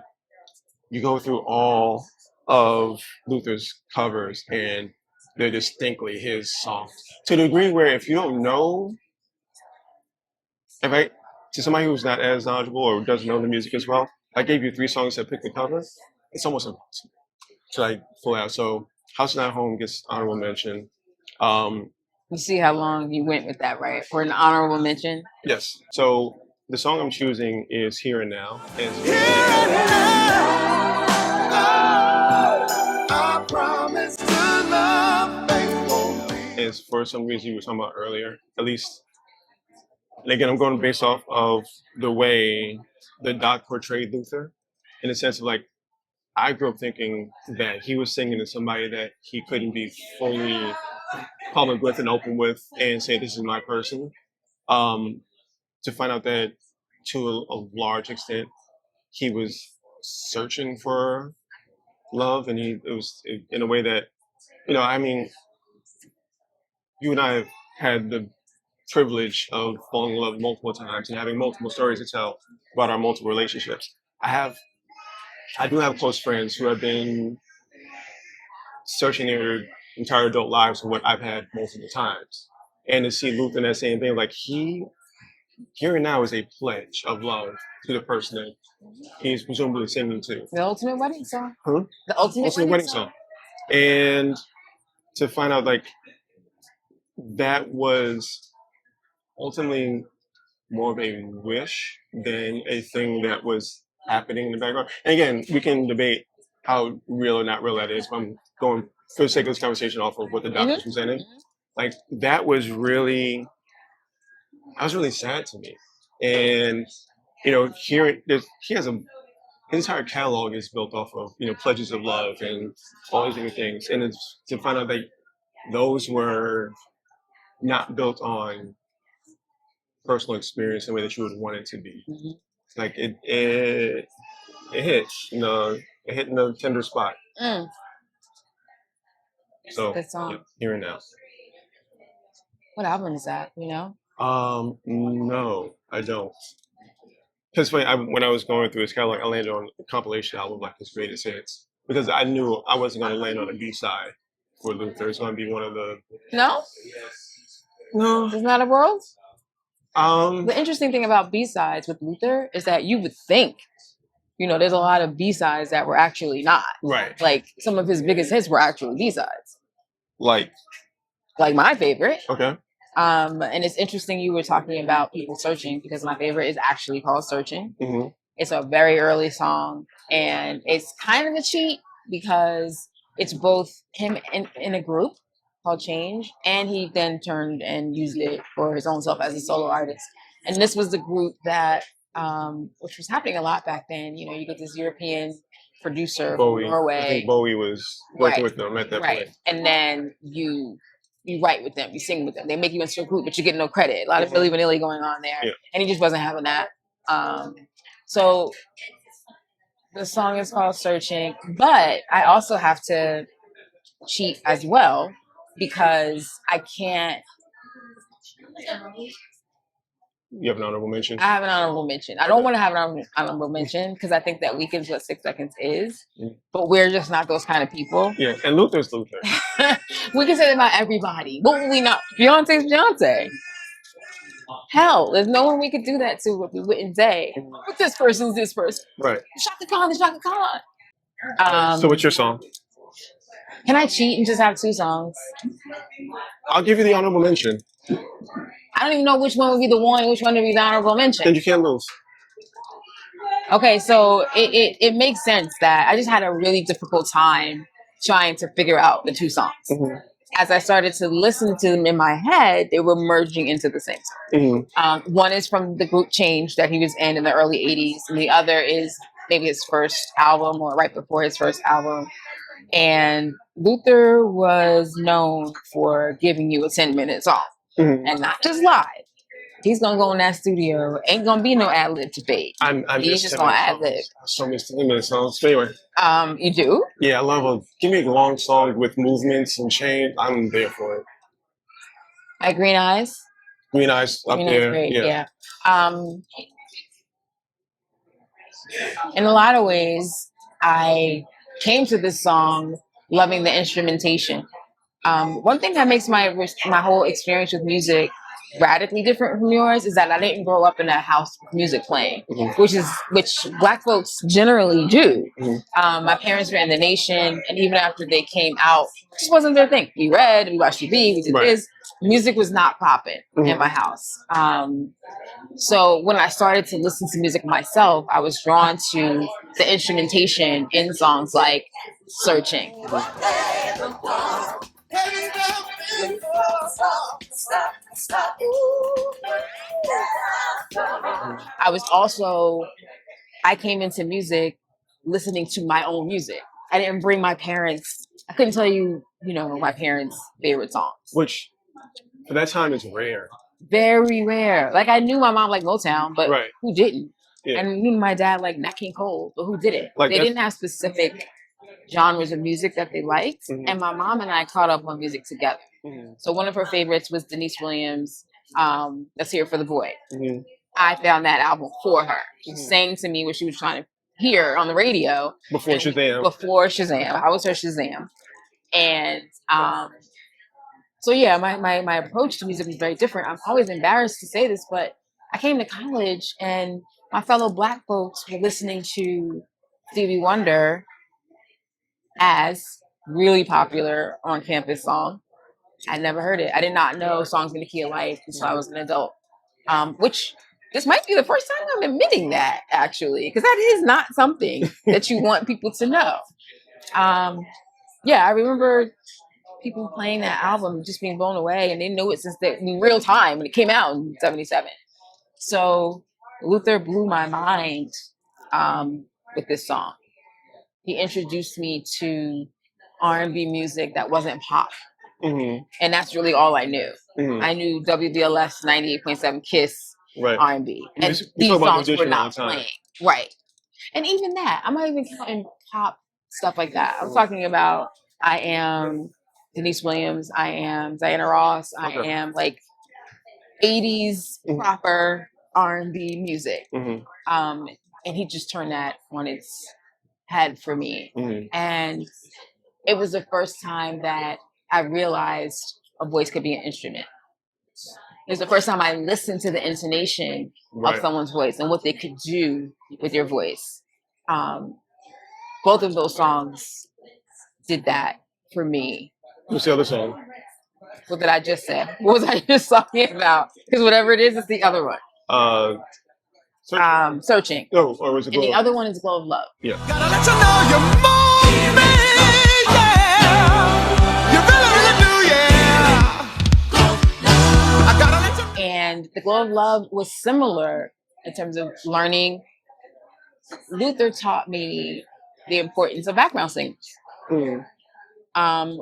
You go through all of Luther's covers and they're distinctly his songs. To the degree where if you don't know, to somebody who's not as knowledgeable or doesn't know the music as well, I gave you 3 songs that pick the cover, it's almost impossible to like pull out. So House Not Home gets honorable mention. You see how long you went with that, right? For an honorable mention? Yes. So the song I'm choosing is Here and Now. I promise to love faithfully. Is for some reason you were talking about earlier, at least. And again, I'm going based off of the way the doc portrayed Luther, in the sense of like, I grew up thinking that he was singing to somebody that he couldn't be fully public with and open with and say, this is my person. To find out that to a large extent, he was searching for love, and it was in a way that, I mean, you and I have had the privilege of falling in love multiple times and having multiple stories to tell about our multiple relationships. I do have close friends who have been searching their entire adult lives for what I've had multiple times. And to see Luther in that same thing, like Here and Now is a pledge of love to the person that he's presumably singing to. The ultimate wedding song. Huh? The ultimate wedding song. And to find out like that was ultimately more of a wish than a thing that was happening in the background. And again, we can debate how real or not real that is. But I'm going for the sake of this conversation off of what the doctor's presented. Like that was really sad to me. And he has a his entire catalog is built off of, you know, pledges of love and all these different things. And it's to find out that those were not built on personal experience in the way that you would want it to be. Mm-hmm. Like it hits, you know, it hit in the tender spot. So good song. Yeah, here and now. What album is that? You know? No, I don't. Because when I was going through his catalog, I landed on a compilation album like his greatest hits because I knew I wasn't going to land on a B side for Luther. It's going to be one of the No. Isn't that a world? The interesting thing about B-sides with Luther is that you would think, you know, there's a lot of B-sides that were actually not. Right. Like some of his biggest hits were actually B-sides. Like my favorite. Okay. And it's interesting you were talking about people searching because my favorite is actually called Searching. Mm-hmm. It's a very early song and it's kind of a cheat because it's both him in a group called Change, and he then turned and used it for his own self as a solo artist. And this was the group that, which was happening a lot back then. You know, you get this European producer Bowie. from Norway. I think Bowie was working with them at that point. And then you write with them, you sing with them. They make you into a group, but you get no credit. A lot of Milli Vanilli going on there. Yeah. And he just wasn't having that. So the song is called Searching, but I also have to cheat as well because I can't. You have an honorable mention? I have an honorable mention. I don't want to have an honorable mention because I think that Weekend's what 6 Seconds is, but we're just not those kind of people. Yeah, and Luther's Luther. We can say that about everybody. What would we not? Beyonce's Beyonce. Hell, there's no one we could do that to what we wouldn't say. But this person's this person. Right. Shaka Khan is Shaka Khan. So what's your song? Can I cheat and just have 2 songs? I'll give you the honorable mention. I don't even know which one would be the one, which one would be the honorable mention. Then you can't lose. Okay, so it makes sense that I just had a really difficult time trying to figure out the 2 songs. Mm-hmm. As I started to listen to them in my head, they were merging into the same song. Mm-hmm. One is from the group Change that he was in the early 80s, and the other is maybe his first album or right before his first album. And Luther was known for giving you a 10-minute song, and not just live. He's gonna go in that studio. Ain't gonna be no ad lib debate. He's just gonna ad lib. So many 10-minute songs. But anyway. You do? Yeah, I love give me a long song with movements and change. I'm there for it. Like Green Eyes. Green Eyes up there. Great. Yeah. In a lot of ways, I came to this song loving the instrumentation. One thing that makes my whole experience with music radically different from yours is that I didn't grow up in a house with music playing, which Black folks generally do. My parents were in the Nation, and even after they came out, it just wasn't their thing. We read, we watched TV, we did this. Music was not popping in my house. So when I started to listen to music myself, I was drawn to the instrumentation in songs like Searching. I came into music listening to my own music. I didn't bring my parents. I couldn't tell you, my parents' favorite songs. Which, for that time, is rare. Very rare. Like, I knew my mom liked Motown, but who didn't? Yeah. And I knew my dad liked Nat King Cole, but who didn't? They didn't have specific genres of music that they liked. And my mom and I caught up on music together. So one of her favorites was Denise Williams' Let's Hear It for the Boy. I found that album for her. She sang to me what she was trying to hear on the radio. Before Shazam. I was her Shazam. And so yeah, my approach to music was very different. I'm always embarrassed to say this, but I came to college and my fellow Black folks were listening to Stevie Wonder as really popular on campus song. I never heard it. I did not know Songs in the Key of Life until I was an adult. Which this might be the first time I'm admitting that, actually, because that is not something that you want people to know. I remember people playing that album, just being blown away, and they knew it since in real time when it came out in '77. So Luther blew my mind with this song. He introduced me to R&B music that wasn't pop. Mm-hmm. And that's really all I knew. Mm-hmm. I knew WBLS 98.7 Kiss Right. R&B. We And talk these about songs were audition all not the time. playing. Right. And even that, I'm not even counting pop stuff like that. I'm talking about I am Denise Williams, I am Diana Ross, I Okay. am like 80s Mhm. proper R&B music. Mm-hmm. And he just turned that on its head for me. Mm-hmm. And it was the first time that I realized a voice could be an instrument. It was the first time I listened to the intonation of Right. someone's voice and what they could do with your voice. Both of those songs did that for me. What's the other song? What did I just say? What was I just talking about? Because whatever it is, it's the other one. Searching. No, or was it And the Glow? other one is Glow of Love. Yeah. Gotta let you know you move me, yeah. You really, really do, yeah. I gotta let you know. And the Glow of Love was similar in terms of learning. Luther taught me the importance of background singers.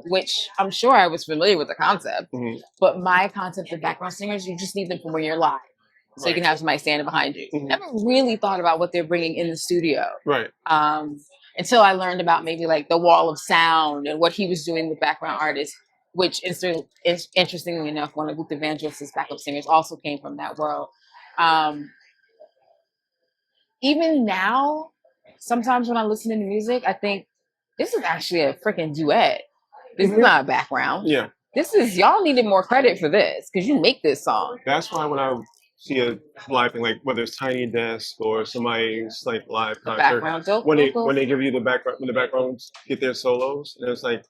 Which I'm sure I was familiar with the concept, but my concept of background singers, you just need them for when you're live. So you can have somebody standing behind you. Never really thought about what they're bringing in the studio. Right. Until I learned about maybe like the wall of sound and what he was doing with background artists, which interestingly enough, one of Luther Vandross's backup singers also came from that world. Even now, sometimes when I listen to music, I think this is actually a freaking duet. This is not a background. Yeah. This is, y'all needed more credit for this because you make this song. That's why when I see a live thing, like whether it's Tiny Desk or somebody's like live concert, Background when they give you the background, when the backgrounds get their solos, and it's like,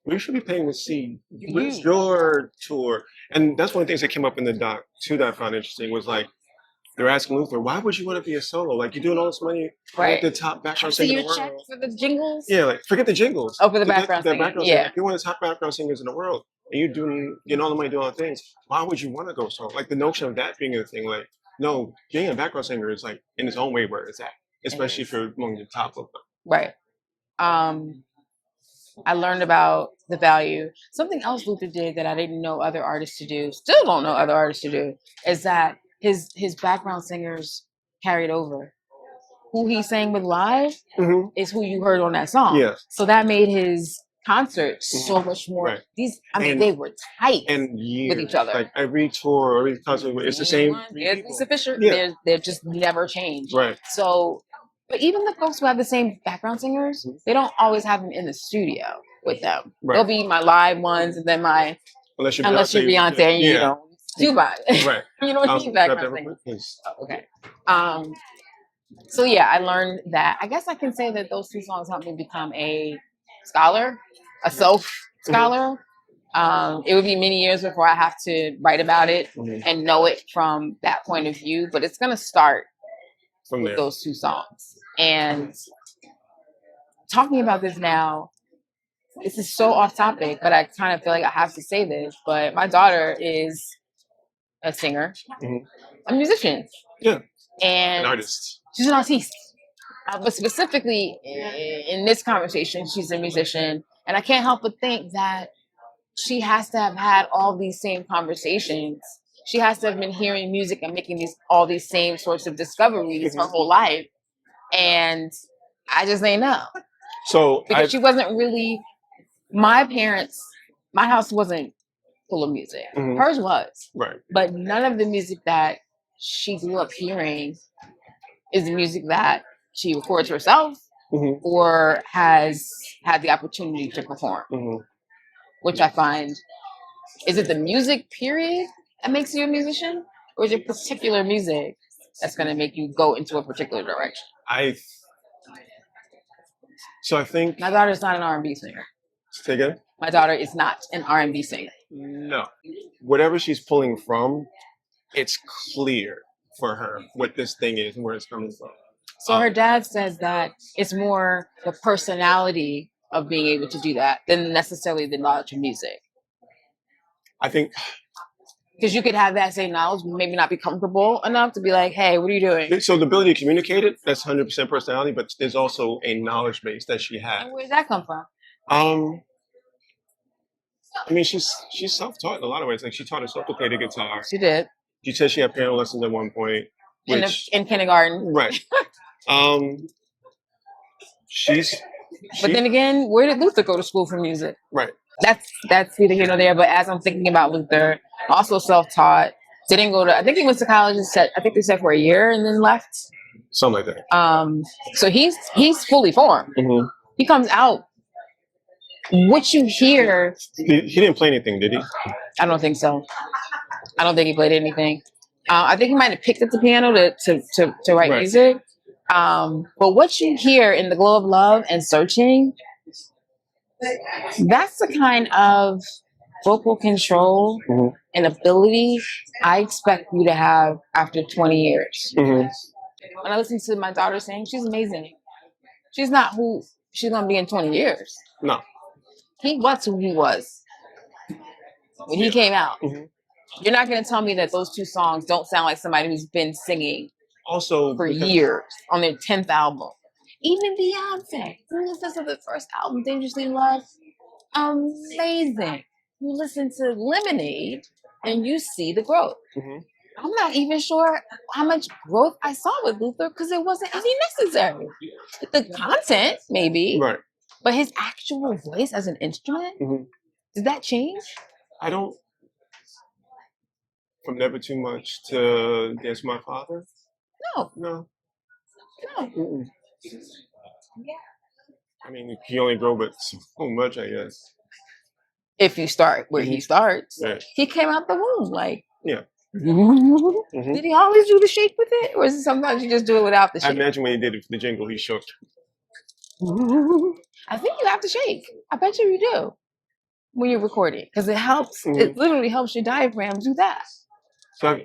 we should be paying to see what's your tour. And that's one of the things that came up in the doc too that I found interesting was like, they're asking Luther, why would you want to be a solo? Like, you're doing all this money, Right? the top background So singer you in the check world. for the jingles? Yeah, like forget the jingles. Oh, for the background singer. Background Yeah. singer. If you're one of the top background singers in the world and you're getting all the money doing all the things, why would you want to go solo? Like the notion of that being a thing, like, no, being a background singer is like in its own way where it's at, especially if you're among the top of them. Right. I learned about the value. Something else Luther did that I didn't know other artists to do, still don't know other artists to do, is that his background singers carried over. Who he sang with live is who you heard on that song. Yeah. So that made his concert so much more. Right. They were tight and years, with each other. Like every tour, every concert, it's the same. It's official. Yeah. They're just never changed. Right. So, but even the folks who have the same background singers, they don't always have them in the studio with them. Right. They'll be my live ones, and then unless you're Beyonce, and you don't do that. Right. You don't need background singers. Okay. So yeah, I learned that. I guess I can say that those two songs helped me become a scholar, a self scholar. It would be many years before I have to write about it and know it from that point of view, but it's going to start from with those two songs. And talking about this now, this is so off topic, but I kind of feel like I have to say this, but my daughter is a singer, a musician. Yeah. And an artist. She's an artiste. But specifically in this conversation, she's a musician. And I can't help but think that she has to have had all these same conversations. She has to have been hearing music and making all these same sorts of discoveries her whole life. And I just ain't know. So because she wasn't really, my house wasn't full of music. Hers was. Right. But none of the music that she grew up hearing is the music that she records herself or has had the opportunity to perform, which I find, is it the music period that makes you a musician, or is it particular music that's going to make you go into a particular direction? I think my daughter's not an R&B singer. Say again? My daughter is not an R&B singer. No. Whatever she's pulling from, it's clear for her what this thing is and where it's coming from. So her dad says that it's more the personality of being able to do that than necessarily the knowledge of music. I think Because you could have that same knowledge, maybe not be comfortable enough to be like, hey, what are you doing? So the ability to communicate it, that's 100% personality, but there's also a knowledge base that she has. And where does that come from? I mean, she's self-taught in a lot of ways. Like she taught herself to play the guitar. She did. She said she had piano lessons at one point. In kindergarten. Right. She's But then again, where did Luther go to school for music? Right. That's neither here nor there. But as I'm thinking about Luther, also self-taught. Didn't go to. I think he went to college and said. I think they said for a year and then left. Something like that. So he's fully formed. Mm-hmm. He comes out. What you hear? He didn't play anything, did he? I don't think so. I don't think he played anything. I think he might have picked up the piano to write music. But what you hear in The Glow of Love and Searching, that's the kind of vocal control and ability I expect you to have after 20 years. Mm-hmm. When I listen to my daughter sing, she's amazing. She's not who she's going to be in 20 years. No. He was who he was when he came out. Mm-hmm. You're not going to tell me that those two songs don't sound like somebody who's been singing for years on their 10th album. Even Beyonce, who listens to the first album, Dangerously in Love, amazing. You listen to Lemonade and you see the growth. Mm-hmm. I'm not even sure how much growth I saw with Luther because it wasn't any necessary. The content, maybe, right? But his actual voice as an instrument, did that change? I don't. From Never Too Much to Against My Father? No. Mm-mm. I mean, you only grow but so much, I guess. If you start where he starts. Right. He came out the womb like. Yeah. Did he always do the shake with it? Or is it sometimes you just do it without the shake? I imagine when he did the jingle, he shook. I think you have to shake. I bet you do when you're recording. Because it helps. It literally helps your diaphragm do that. So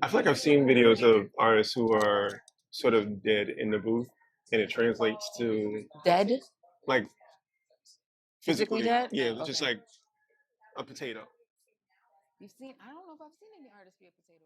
I feel like I've seen videos of artists who are sort of dead in the booth, and it translates to dead, like physically dead. Yeah, okay. Just like a potato. You've seen? I don't know if I've seen any artists be a potato.